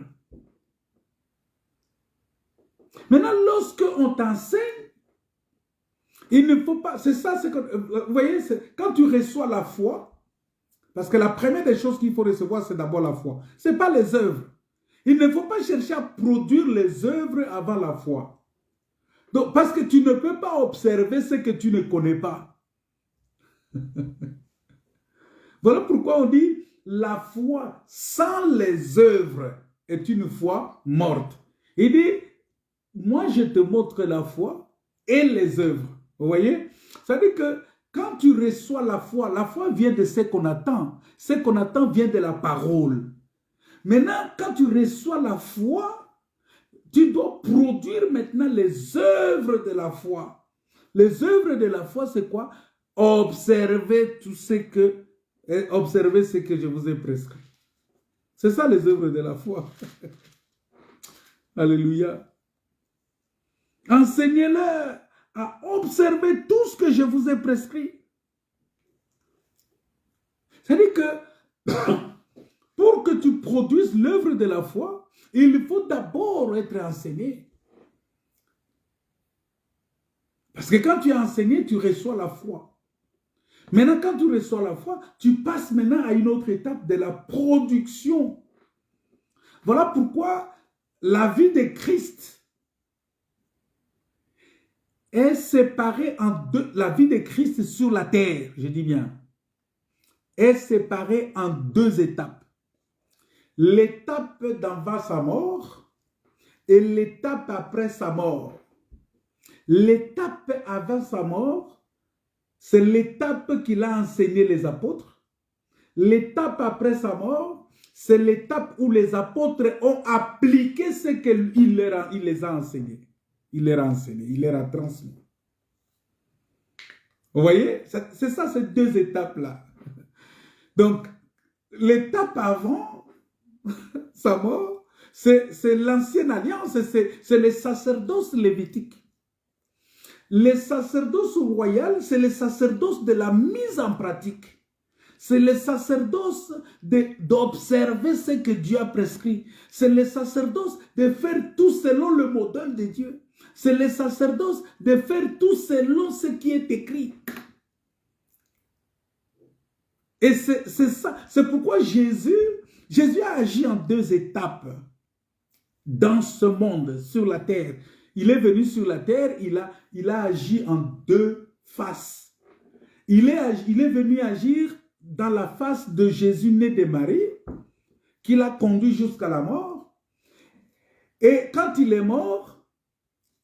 Maintenant, lorsque on t'enseigne, il ne faut pas... C'est ça, c'est que... Vous voyez, quand tu reçois la foi, parce que la première des choses qu'il faut recevoir, c'est d'abord la foi. Ce n'est pas les œuvres. Il ne faut pas chercher à produire les œuvres avant la foi. Donc, parce que tu ne peux pas observer ce que tu ne connais pas. Voilà pourquoi on dit la foi sans les œuvres est une foi morte. Il dit, moi je te montre la foi et les œuvres. Vous voyez? Ça veut dire que quand tu reçois la foi vient de ce qu'on attend. Ce qu'on attend vient de la parole. Maintenant, quand tu reçois la foi, tu dois produire maintenant les œuvres de la foi. Les œuvres de la foi, c'est quoi? Observer ce que je vous ai prescrit. C'est ça les œuvres de la foi. Alléluia. Enseignez-leur à observer tout ce que je vous ai prescrit. C'est-à-dire que pour que tu produises l'œuvre de la foi, il faut d'abord être enseigné. Parce que quand tu es enseigné, tu reçois la foi. Maintenant, quand tu reçois la foi, tu passes maintenant à une autre étape de la production. Voilà pourquoi la vie de Christ est séparée en deux. La vie de Christ sur la terre, je dis bien, est séparée en deux étapes. L'étape d'avant sa mort et l'étape après sa mort. L'étape avant sa mort, c'est l'étape qu'il a enseigné les apôtres. L'étape après sa mort, c'est l'étape où les apôtres ont appliqué ce qu'il les a enseignés. Il leur a enseigné, il leur a transmis. Vous voyez? C'est ça, ces deux étapes-là. Donc, l'étape avant sa mort, c'est l'ancienne alliance, c'est le sacerdoce lévitique. Le sacerdoce royal, c'est le sacerdoce de la mise en pratique. C'est le sacerdoce d'observer ce que Dieu a prescrit. C'est le sacerdoce de faire tout selon le modèle de Dieu. C'est le sacerdoce de faire tout selon ce qui est écrit. Et c'est ça. C'est pourquoi Jésus a agi en deux étapes dans ce monde, sur la terre. Il est venu sur la terre, il a agi en deux faces. Il est venu agir dans la face de Jésus né de Marie, qui l'a conduit jusqu'à la mort. Et quand il est mort,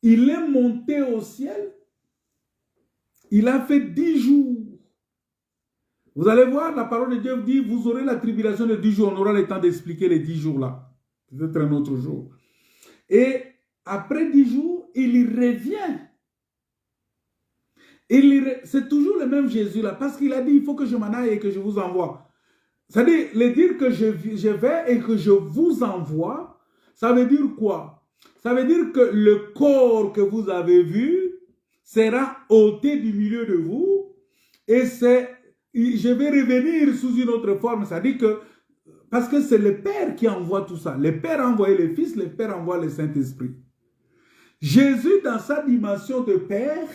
il est monté au ciel. Il a fait 10 jours. Vous allez voir, la parole de Dieu dit, vous aurez la tribulation de 10 jours. On aura le temps d'expliquer les 10 jours là. Peut-être un autre jour. Et après 10 jours, il revient. C'est toujours le même Jésus là, parce qu'il a dit, il faut que je m'en aille et que je vous envoie. C'est-à-dire, le dire que je vais et que je vous envoie, ça veut dire quoi? Ça veut dire que le corps que vous avez vu sera ôté du milieu de vous et je vais revenir sous une autre forme. C'est-à-dire que, parce que c'est le Père qui envoie tout ça. Le Père a envoyé le Fils, le Père envoie le Saint-Esprit. Jésus, dans sa dimension de Père,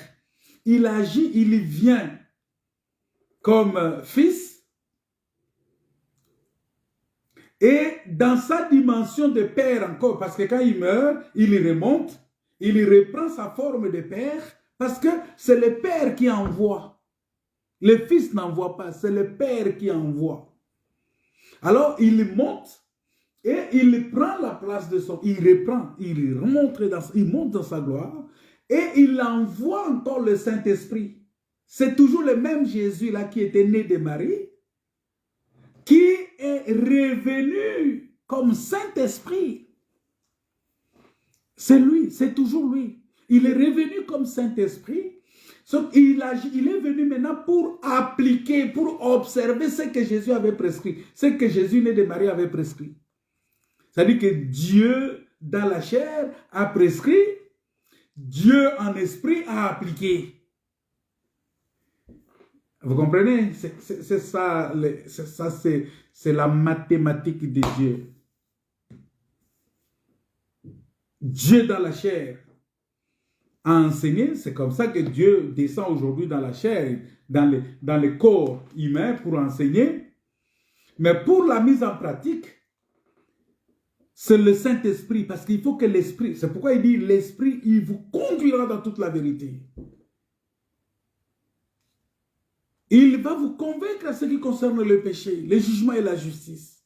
il agit, il vient comme Fils. Et dans sa dimension de Père encore, parce que quand il meurt, il remonte, il reprend sa forme de Père, parce que c'est le Père qui envoie. Le Fils n'envoie pas, c'est le Père qui envoie. Alors, il monte et il prend la place de son... Il reprend, il monte dans sa gloire. Et il envoie encore le Saint-Esprit. C'est toujours le même Jésus là qui était né de Marie, qui est revenu comme Saint-Esprit. C'est lui, c'est toujours lui. Il est revenu comme Saint-Esprit. Il est venu maintenant pour appliquer, pour observer ce que Jésus avait prescrit, ce que Jésus né de Marie avait prescrit. C'est-à-dire que Dieu, dans la chair, a prescrit, Dieu en esprit a appliqué. Vous comprenez? C'est ça, c'est la mathématique de Dieu. Dieu dans la chair a enseigné, c'est comme ça que Dieu descend aujourd'hui dans la chair, dans le corps humain pour enseigner. Mais pour la mise en pratique, c'est le Saint-Esprit, parce qu'il faut que l'Esprit, c'est pourquoi il dit l'Esprit, il vous conduira dans toute la vérité. Il va vous convaincre à ce qui concerne le péché, le jugement et la justice.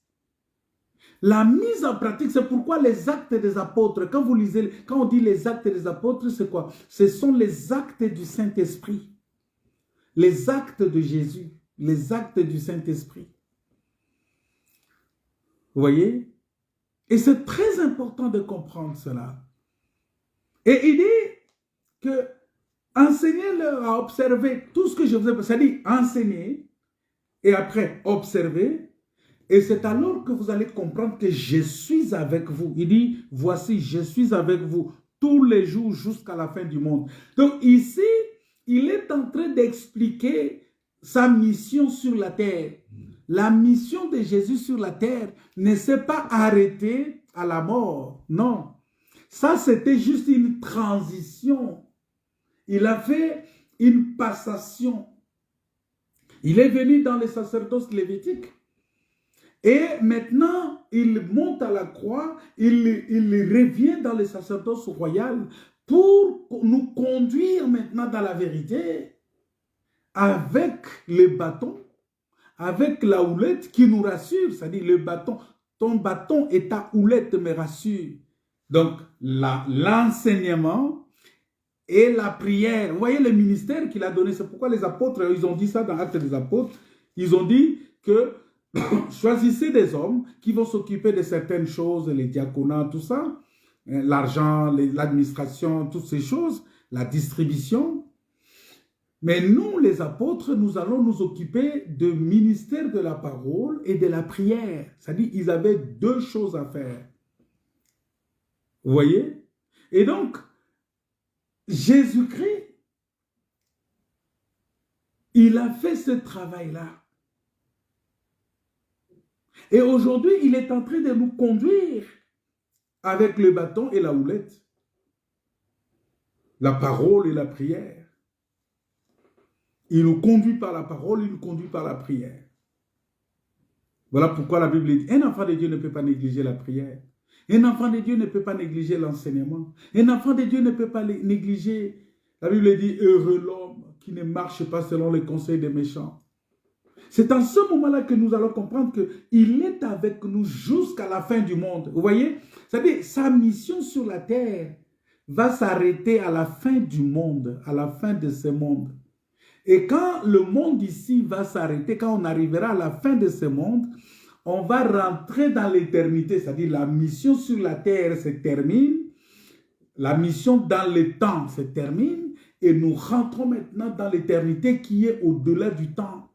La mise en pratique, c'est pourquoi les actes des apôtres, quand vous lisez, quand on dit les actes des apôtres, c'est quoi? Ce sont les actes du Saint-Esprit. Les actes de Jésus, les actes du Saint-Esprit. Vous voyez? Et c'est très important de comprendre cela. Et il dit que enseignez-leur à observer tout ce que je vous ai... C'est-à-dire enseigner et après observer. Et c'est alors que vous allez comprendre que je suis avec vous. Il dit, voici, je suis avec vous tous les jours jusqu'à la fin du monde. Donc ici, il est en train d'expliquer sa mission sur la terre. La mission de Jésus sur la terre ne s'est pas arrêtée à la mort. Non. Ça, c'était juste une transition. Il a fait une passation. Il est venu dans les sacerdoces lévitiques. Et maintenant, il monte à la croix, il revient dans les sacerdoces royales pour nous conduire maintenant dans la vérité avec le bâton, avec la houlette qui nous rassure, c'est-à-dire le bâton, ton bâton et ta houlette me rassurent. Donc, l'enseignement et la prière. Vous voyez le ministère qu'il a donné, c'est pourquoi les apôtres, ils ont dit ça dans Actes des apôtres, ils ont dit que choisissez des hommes qui vont s'occuper de certaines choses, les diaconats, tout ça, l'argent, l'administration, toutes ces choses, la distribution. Mais nous, les apôtres, nous allons nous occuper du ministère de la parole et de la prière. C'est-à-dire qu'ils avaient deux choses à faire. Vous voyez? Et donc, Jésus-Christ, il a fait ce travail-là. Et aujourd'hui, il est en train de nous conduire avec le bâton et la houlette. La parole et la prière. Il nous conduit par la parole, il nous conduit par la prière. Voilà pourquoi la Bible dit, un enfant de Dieu ne peut pas négliger la prière. Un enfant de Dieu ne peut pas négliger l'enseignement. Un enfant de Dieu ne peut pas négliger, la Bible dit, heureux l'homme qui ne marche pas selon les conseils des méchants. C'est en ce moment-là que nous allons comprendre qu'il est avec nous jusqu'à la fin du monde. Vous voyez? C'est-à-dire, sa mission sur la terre va s'arrêter à la fin du monde, à la fin de ce monde. Et quand le monde ici va s'arrêter, quand on arrivera à la fin de ce monde, on va rentrer dans l'éternité. C'est-à-dire, la mission sur la terre se termine, la mission dans le temps se termine, et nous rentrons maintenant dans l'éternité qui est au-delà du temps.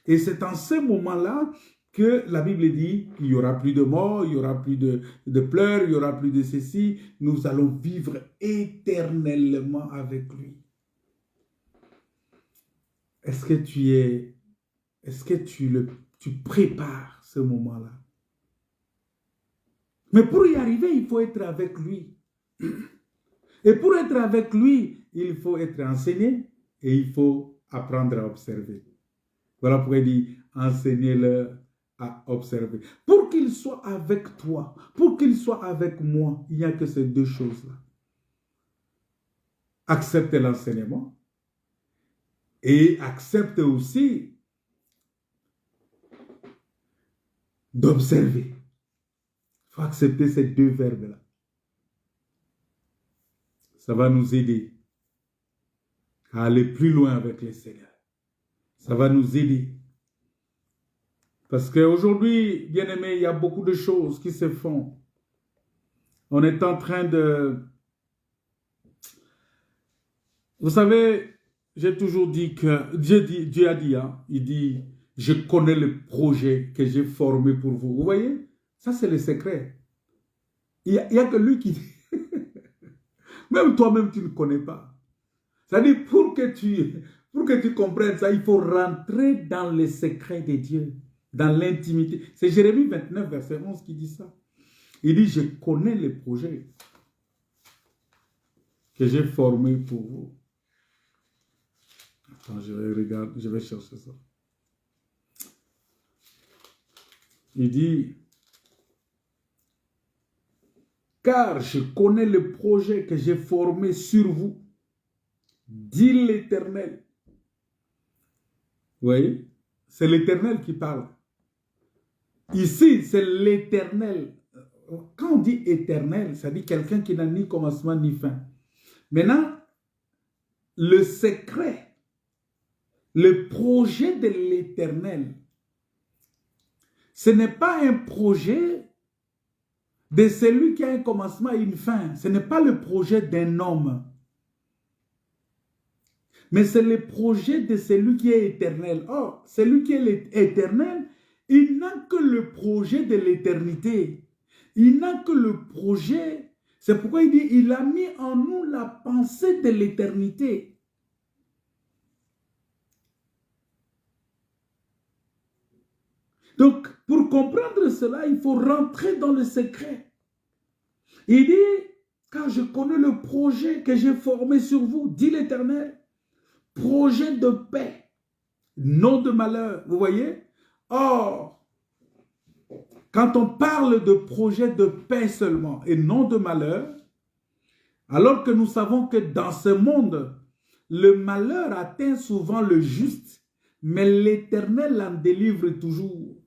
Et c'est en ce moment-là que la Bible dit qu'il n'y aura plus de mort, il n'y aura plus de pleurs, il n'y aura plus de ceci. Nous allons vivre éternellement avec lui. Est-ce que tu prépares ce moment-là? Mais pour y arriver, il faut être avec lui. Et pour être avec lui, il faut être enseigné et il faut apprendre à observer. Voilà pourquoi il dit, enseignez-leur à observer. Pour qu'il soit avec toi, pour qu'il soit avec moi, il n'y a que ces deux choses-là. Accepte l'enseignement et accepte aussi d'observer. Il faut accepter ces deux verbes-là. Ça va nous aider à aller plus loin avec le Seigneur. Ça va nous aider. Parce qu'aujourd'hui, bien aimé, il y a beaucoup de choses qui se font. On est en train de... Vous savez, j'ai toujours dit que... Dieu a dit, hein, il dit, je connais le projet que j'ai formé pour vous. Vous voyez? Ça, c'est le secret. Il n'y a que lui qui dit. Même toi-même, tu ne connais pas. C'est-à-dire, pour que tu comprennes ça, il faut rentrer dans les secrets de Dieu, dans l'intimité. C'est Jérémie 29, verset 11 qui dit ça. Il dit, je connais les projets que j'ai formés pour vous. Attends, je vais chercher ça. Il dit, car je connais le projet que j'ai formé sur vous, dit l'Éternel. Vous voyez? C'est l'Éternel qui parle. Ici, c'est l'Éternel. Quand on dit éternel, ça dit quelqu'un qui n'a ni commencement ni fin. Maintenant, le secret, le projet de l'Éternel, ce n'est pas un projet de celui qui a un commencement et une fin. Ce n'est pas le projet d'un homme. Mais c'est le projet de celui qui est éternel. Or, celui qui est éternel, il n'a que le projet de l'éternité. Il n'a que le projet. C'est pourquoi il dit, il a mis en nous la pensée de l'éternité. Donc, pour comprendre cela, il faut rentrer dans le secret. Il dit, car je connais le projet que j'ai formé sur vous, dit l'Éternel, projet de paix, non de malheur. Vous voyez? Or, quand on parle de projet de paix seulement et non de malheur, alors que nous savons que dans ce monde, le malheur atteint souvent le juste, mais l'Éternel en délivre toujours.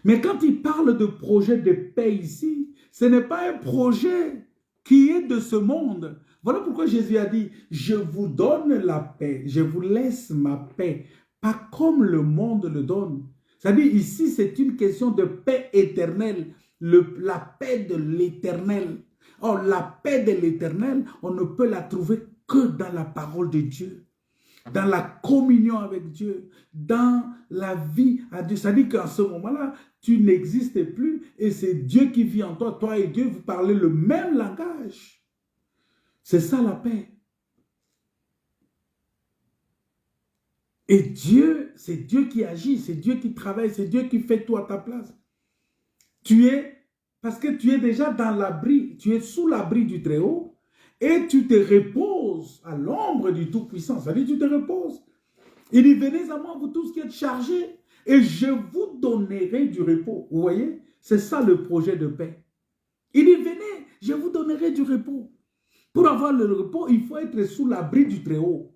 Mais quand il parle de projet de paix ici, ce n'est pas un projet qui est de ce monde. Voilà pourquoi Jésus a dit, je vous donne la paix, je vous laisse ma paix, pas comme le monde le donne. C'est-à-dire ici, c'est une question de paix éternelle, la paix de l'éternel. Or, la paix de l'éternel, on ne peut la trouver que dans la parole de Dieu, dans la communion avec Dieu, dans la vie à Dieu. C'est-à-dire qu'en ce moment-là, tu n'existes plus et c'est Dieu qui vit en toi. Toi et Dieu, vous parlez le même langage. C'est ça la paix. Et Dieu, c'est Dieu qui agit, c'est Dieu qui travaille, c'est Dieu qui fait tout à ta place. Parce que tu es déjà dans l'abri, tu es sous l'abri du Très-Haut et tu te reposes à l'ombre du Tout-Puissant. C'est-à-dire tu te reposes. Il dit, venez à moi, vous tous qui êtes chargés, et je vous donnerai du repos. Vous voyez? C'est ça le projet de paix. Il dit, venez, je vous donnerai du repos. Pour avoir le repos, il faut être sous l'abri du Très-Haut.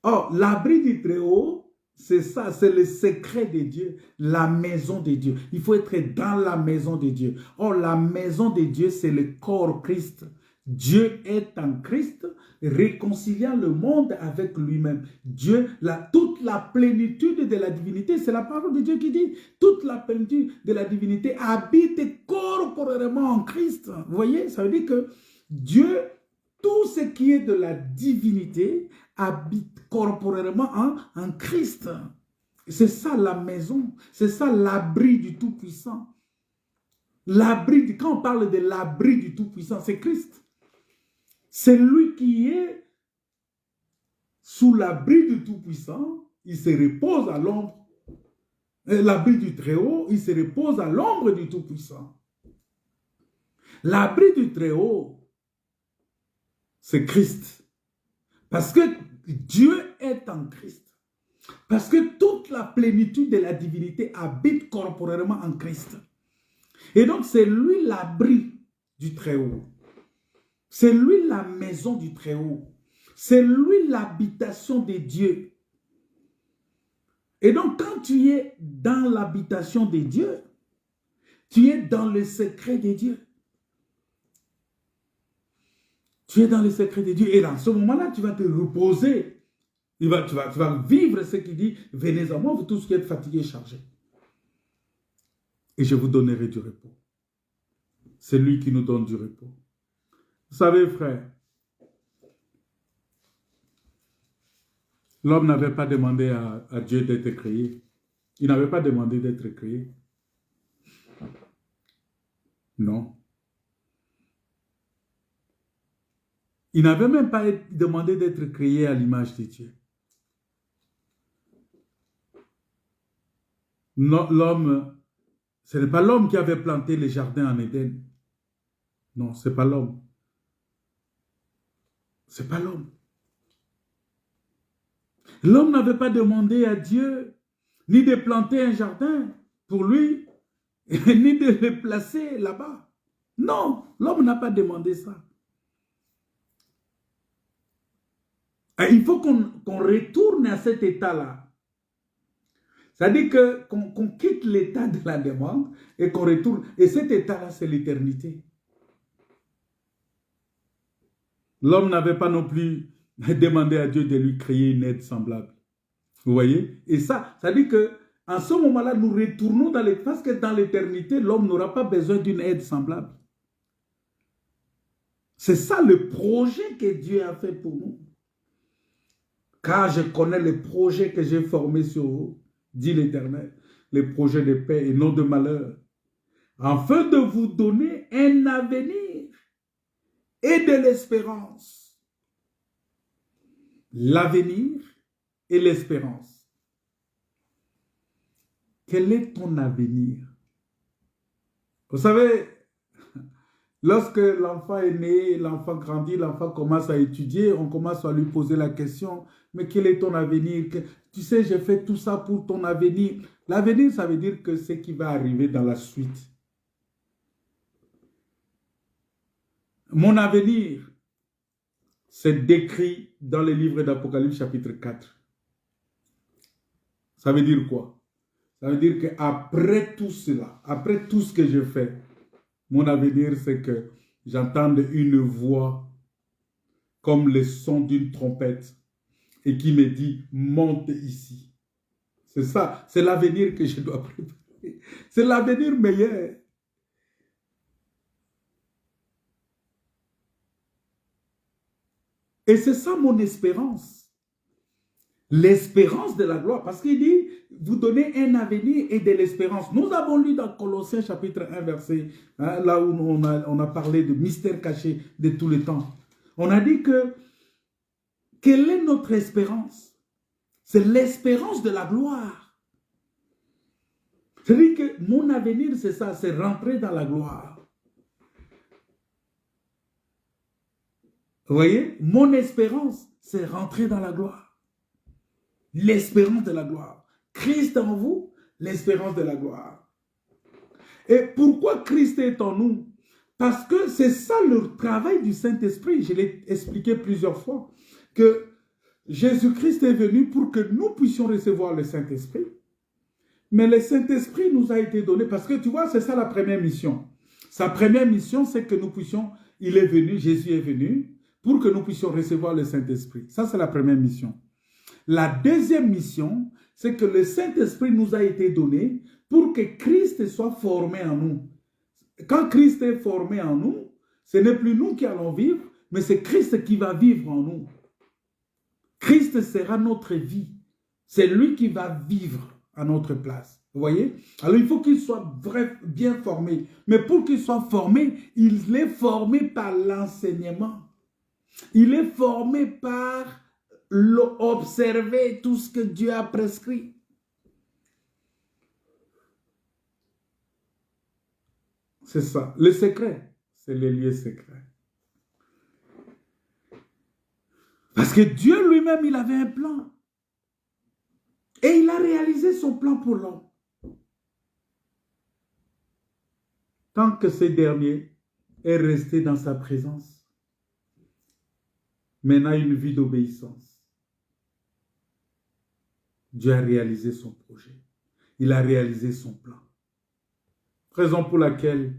Or, l'abri du Très-Haut, c'est ça, c'est le secret de Dieu, la maison de Dieu. Il faut être dans la maison de Dieu. Or, la maison de Dieu, c'est le corps Christ. Dieu est en Christ, réconciliant le monde avec lui-même. Dieu, toute la plénitude de la divinité, c'est la parole de Dieu qui dit, toute la plénitude de la divinité habite corporellement en Christ. Vous voyez, ça veut dire que Dieu, tout ce qui est de la divinité, habite corporellement en Christ. C'est ça la maison, c'est ça l'abri du Tout-Puissant. Quand on parle de l'abri du Tout-Puissant, c'est Christ. C'est lui qui est sous l'abri du Tout-Puissant, il se repose à l'ombre. L'abri du Très-Haut, il se repose à l'ombre du Tout-Puissant. L'abri du Très-Haut, c'est Christ. Parce que Dieu est en Christ. Parce que toute la plénitude de la divinité habite corporellement en Christ. Et donc, c'est lui l'abri du Très-Haut. C'est lui la maison du Très-Haut. C'est lui l'habitation de Dieu. Et donc, quand tu es dans l'habitation de Dieu, tu es dans le secret de Dieu. Tu es dans les secrets de Dieu. Et dans ce moment-là, tu vas te reposer. Tu vas vivre ce qu'il dit. Venez à moi, vous tous qui êtes fatigués et chargés. Et je vous donnerai du repos. C'est lui qui nous donne du repos. Vous savez, frère, l'homme n'avait pas demandé à Dieu d'être créé. Il n'avait pas demandé d'être créé. Non. Il n'avait même pas demandé d'être créé à l'image de Dieu. L'homme, ce n'est pas l'homme qui avait planté les jardins en Éden. Non, ce n'est pas l'homme. Ce n'est pas l'homme. L'homme n'avait pas demandé à Dieu ni de planter un jardin pour lui, ni de le placer là-bas. Non, l'homme n'a pas demandé ça. Et il faut qu'on retourne à cet état-là. C'est-à-dire qu'on quitte l'état de la demande et qu'on retourne. Et cet état-là, c'est l'éternité. L'homme n'avait pas non plus demandé à Dieu de lui créer une aide semblable. Vous voyez? Et ça dit qu'en ce moment-là, nous retournons dans l'éternité, parce que dans l'éternité, l'homme n'aura pas besoin d'une aide semblable. C'est ça le projet que Dieu a fait pour nous. Car je connais les projets que j'ai formés sur vous, dit l'Éternel, les projets de paix et non de malheur, afin de vous donner un avenir et de l'espérance. L'avenir et l'espérance. Quel est ton avenir? Vous savez, lorsque l'enfant est né, l'enfant grandit, l'enfant commence à étudier, on commence à lui poser la question, mais quel est ton avenir? Tu sais, j'ai fait tout ça pour ton avenir. L'avenir, ça veut dire que ce qui va arriver dans la suite. Mon avenir, c'est décrit dans le livre d'Apocalypse chapitre 4. Ça veut dire quoi? Ça veut dire qu'après tout cela, après tout ce que je fais, mon avenir, c'est que j'entende une voix comme le son d'une trompette et qui me dit, monte ici. C'est ça, c'est l'avenir que je dois préparer. C'est l'avenir meilleur. Et c'est ça mon espérance. L'espérance de la gloire. Parce qu'il dit, vous donnez un avenir et de l'espérance. Nous avons lu dans Colossiens chapitre 1 verset, là où on a parlé de mystère caché de tous les temps. On a dit que, quelle est notre espérance? C'est l'espérance de la gloire. C'est-à-dire que mon avenir, c'est ça, c'est rentrer dans la gloire. Vous voyez? Mon espérance, c'est rentrer dans la gloire. L'espérance de la gloire. Christ en vous, l'espérance de la gloire. Et pourquoi Christ est en nous? Parce que c'est ça le travail du Saint-Esprit. Je l'ai expliqué plusieurs fois. Que Jésus-Christ est venu pour que nous puissions recevoir le Saint-Esprit. Mais le Saint-Esprit nous a été donné, parce que tu vois, c'est ça la première mission. Sa première mission, c'est que nous puissions, il est venu, Jésus est venu, pour que nous puissions recevoir le Saint-Esprit. Ça, c'est la première mission. La deuxième mission, c'est que le Saint-Esprit nous a été donné pour que Christ soit formé en nous. Quand Christ est formé en nous, ce n'est plus nous qui allons vivre, mais c'est Christ qui va vivre en nous. Christ sera notre vie. C'est lui qui va vivre à notre place. Vous voyez? Alors il faut qu'il soit bien formé. Mais pour qu'il soit formé, il est formé par l'enseignement. Il est formé par observer tout ce que Dieu a prescrit. C'est ça. Le secret, c'est le lieu secret. Parce que Dieu lui-même, il avait un plan. Et il a réalisé son plan pour l'homme. Tant que ce dernier est resté dans sa présence, mena une vie d'obéissance. Dieu a réalisé son projet. Il a réalisé son plan. Raison pour laquelle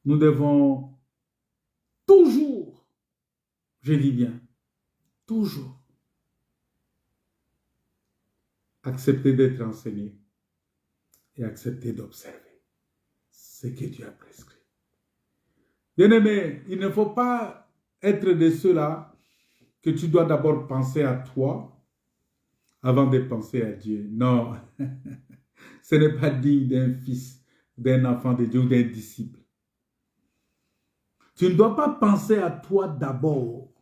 nous devons toujours, je dis bien, toujours, accepter d'être enseigné et accepter d'observer ce que Dieu a prescrit. Bien-aimé, il ne faut pas être de ceux-là que tu dois d'abord penser à toi avant de penser à Dieu. Non, ce n'est pas digne d'un fils, d'un enfant de Dieu ou d'un disciple. Tu ne dois pas penser à toi d'abord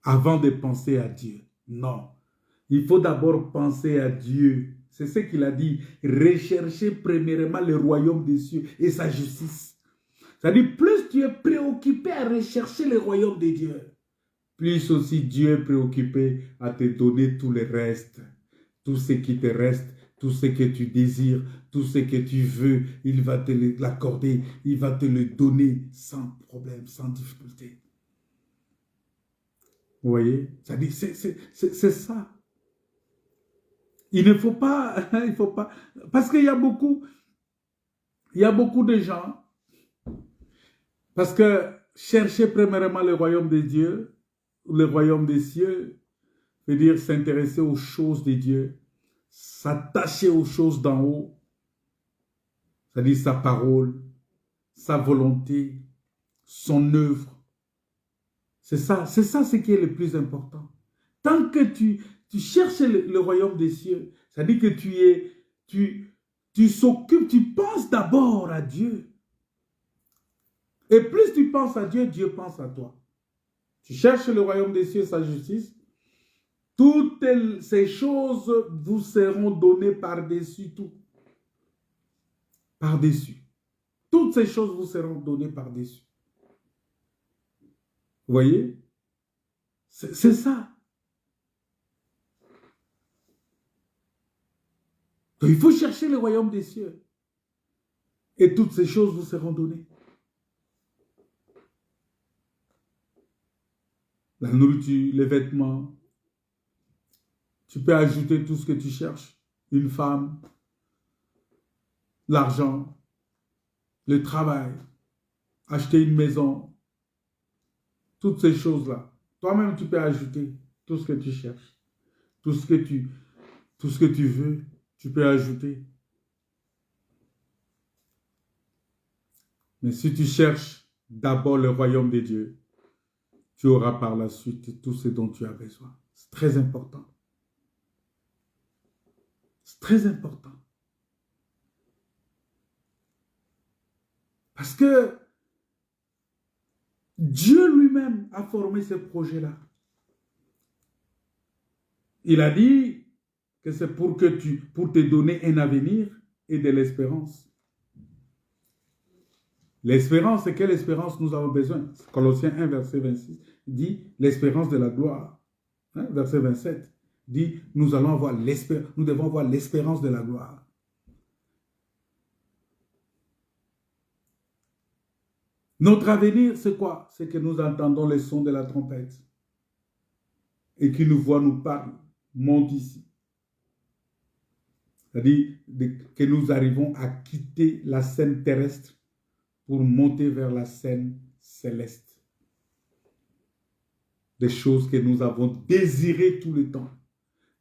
avant de penser à Dieu. Non, il faut d'abord penser à Dieu. C'est ce qu'il a dit. Recherchez premièrement le royaume des cieux et sa justice. C'est-à-dire, plus tu es préoccupé à rechercher le royaume de Dieu, plus aussi Dieu est préoccupé à te donner tout le reste. Tout ce qui te reste, tout ce que tu désires, tout ce que tu veux, il va te l'accorder, il va te le donner sans problème, sans difficulté. Vous voyez? C'est-à-dire, c'est ça. Il ne faut pas, il faut pas, parce qu'il y a beaucoup de gens, parce que chercher premièrement le royaume de Dieu, le royaume des cieux, veut dire s'intéresser aux choses de Dieu, s'attacher aux choses d'en haut, c'est-à-dire sa parole, sa volonté, son œuvre. C'est ça ce qui est le plus important. Tant que tu cherches le royaume des cieux, c'est-à-dire que tu s'occupes, tu penses d'abord à Dieu. Et plus tu penses à Dieu, Dieu pense à toi. Tu cherches le royaume des cieux, sa justice. Toutes ces choses vous seront données par-dessus tout. Par-dessus. Toutes ces choses vous seront données par-dessus. Vous voyez? C'est ça. Donc, il faut chercher le royaume des cieux. Et toutes ces choses vous seront données. La nourriture, les vêtements. Tu peux ajouter tout ce que tu cherches. Une femme, l'argent, le travail, acheter une maison. Toutes ces choses-là. Toi-même, tu peux ajouter tout ce que tu cherches. Tout ce que tu veux, tu peux ajouter. Mais si tu cherches d'abord le royaume de Dieu, tu auras par la suite tout ce dont tu as besoin. C'est très important. C'est très important. Parce que Dieu lui-même a formé ce projet-là. Il a dit que c'est pour te donner un avenir et de l'espérance. L'espérance, c'est quelle espérance nous avons besoin? Colossiens 1, verset 26 dit l'espérance de la gloire. Verset 27 dit nous devons avoir l'espérance de la gloire. Notre avenir, c'est quoi? C'est que nous entendons les sons de la trompette et qui nous voit, nous parle, monte ici. C'est-à-dire que nous arrivons à quitter la scène terrestre pour monter vers la scène céleste. Des choses que nous avons désirées tout le temps.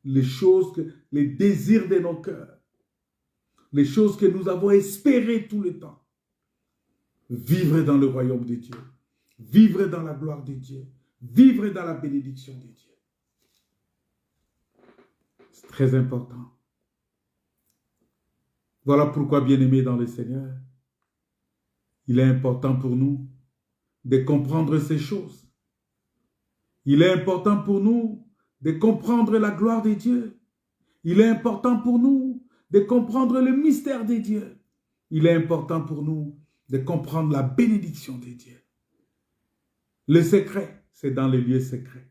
Les désirs de nos cœurs. Les choses que nous avons espérées tout le temps. Vivre dans le royaume de Dieu. Vivre dans la gloire de Dieu. Vivre dans la bénédiction de Dieu. C'est très important. Voilà pourquoi, bien-aimés dans le Seigneur, il est important pour nous de comprendre ces choses. Il est important pour nous de comprendre la gloire de Dieu. Il est important pour nous de comprendre le mystère de Dieu. Il est important pour nous de comprendre la bénédiction de Dieu. Le secret, c'est dans les lieux secrets.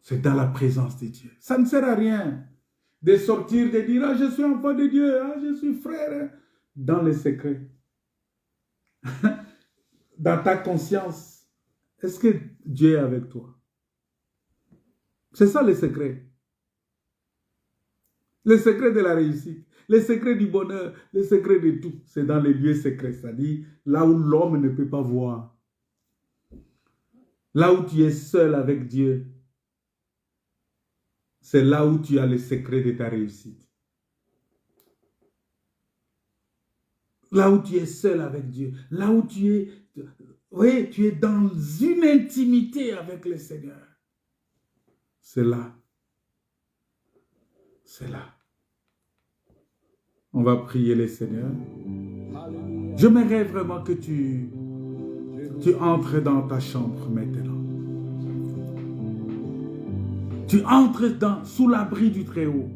C'est dans la présence de Dieu. Ça ne sert à rien de sortir, de dire « Ah, je suis enfant de Dieu, ah, je suis frère. » Dans les secrets. Dans ta conscience, est-ce que Dieu est avec toi? C'est ça le secret. Le secret de la réussite. Les secrets du bonheur, les secrets de tout, c'est dans les lieux secrets, c'est-à-dire là où l'homme ne peut pas voir. Là où tu es seul avec Dieu, c'est là où tu as le secret de ta réussite. Là où tu es seul avec Dieu, là où tu es, oui, tu es dans une intimité avec le Seigneur. C'est là. C'est là. On va prier le Seigneur. J'aimerais vraiment que tu entres dans ta chambre maintenant. Tu entres sous l'abri du Très-Haut.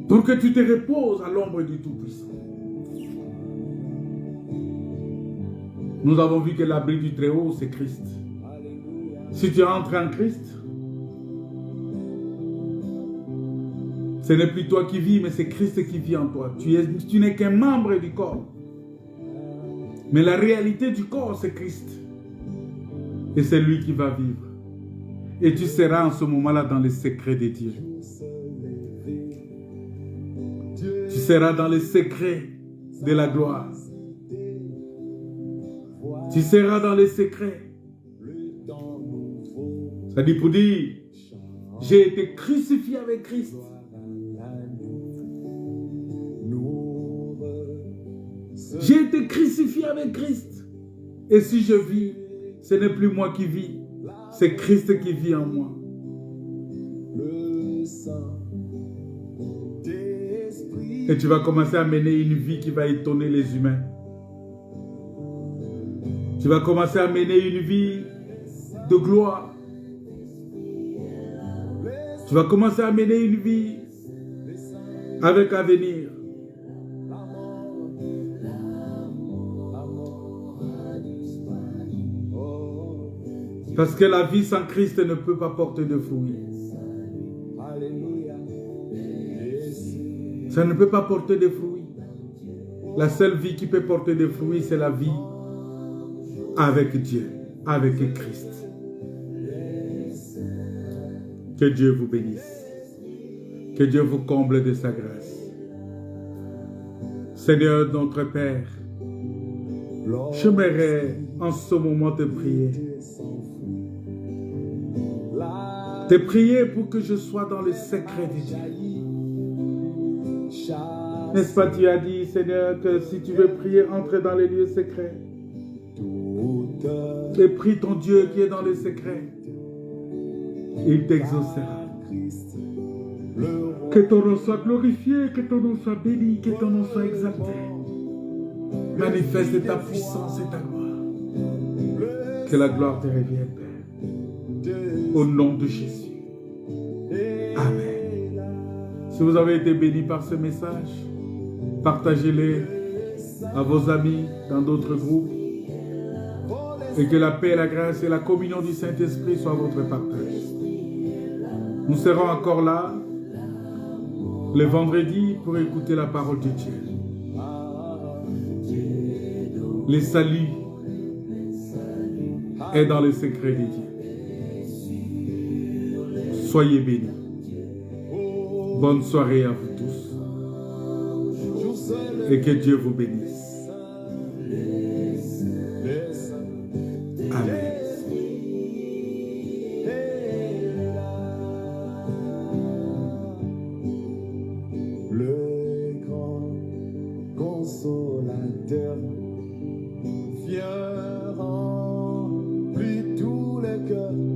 Pour que tu te reposes à l'ombre du Tout-Puissant. Nous avons vu que l'abri du Très-Haut, c'est Christ. Si tu entres en Christ, ce n'est plus toi qui vis, mais c'est Christ qui vit en toi. Tu n'es qu'un membre du corps. Mais la réalité du corps, c'est Christ. Et c'est lui qui va vivre. Et tu seras en ce moment-là dans les secrets de Dieu. Tu seras dans les secrets de la gloire. Tu seras dans les secrets. Ça dit pour dire, j'ai été crucifié avec Christ. J'ai été crucifié avec Christ. Et si je vis, ce n'est plus moi qui vis, c'est Christ qui vit en moi. Et tu vas commencer à mener une vie qui va étonner les humains. Tu vas commencer à mener une vie de gloire. Tu vas commencer à mener une vie avec avenir. Parce que la vie sans Christ ne peut pas porter de fruits. Ça ne peut pas porter de fruits. La seule vie qui peut porter des fruits, c'est la vie avec Dieu, avec Christ. Que Dieu vous bénisse. Que Dieu vous comble de sa grâce. Seigneur notre Père, j'aimerais en ce moment te prier. Te prier pour que je sois dans le secret de Dieu. N'est-ce pas, tu as dit, Seigneur, que si tu veux prier, entre dans les lieux secrets. Et prie ton Dieu qui est dans les secrets. Il t'exaucera. Que ton nom soit glorifié, que ton nom soit béni, que ton nom soit exalté. Manifeste ta puissance et ta gloire. Que la gloire te revienne, Père. Au nom de Jésus. Amen. Si vous avez été béni par ce message, partagez-le à vos amis dans d'autres groupes. Et que la paix, la grâce et la communion du Saint-Esprit soient votre partage. Nous serons encore là le vendredi pour écouter la parole de Dieu. Le salut est dans le secret de Dieu. Soyez bénis. Bonne soirée à vous tous. Et que Dieu vous bénisse. Amen. Le grand consolateur vient remplir tous les cœurs.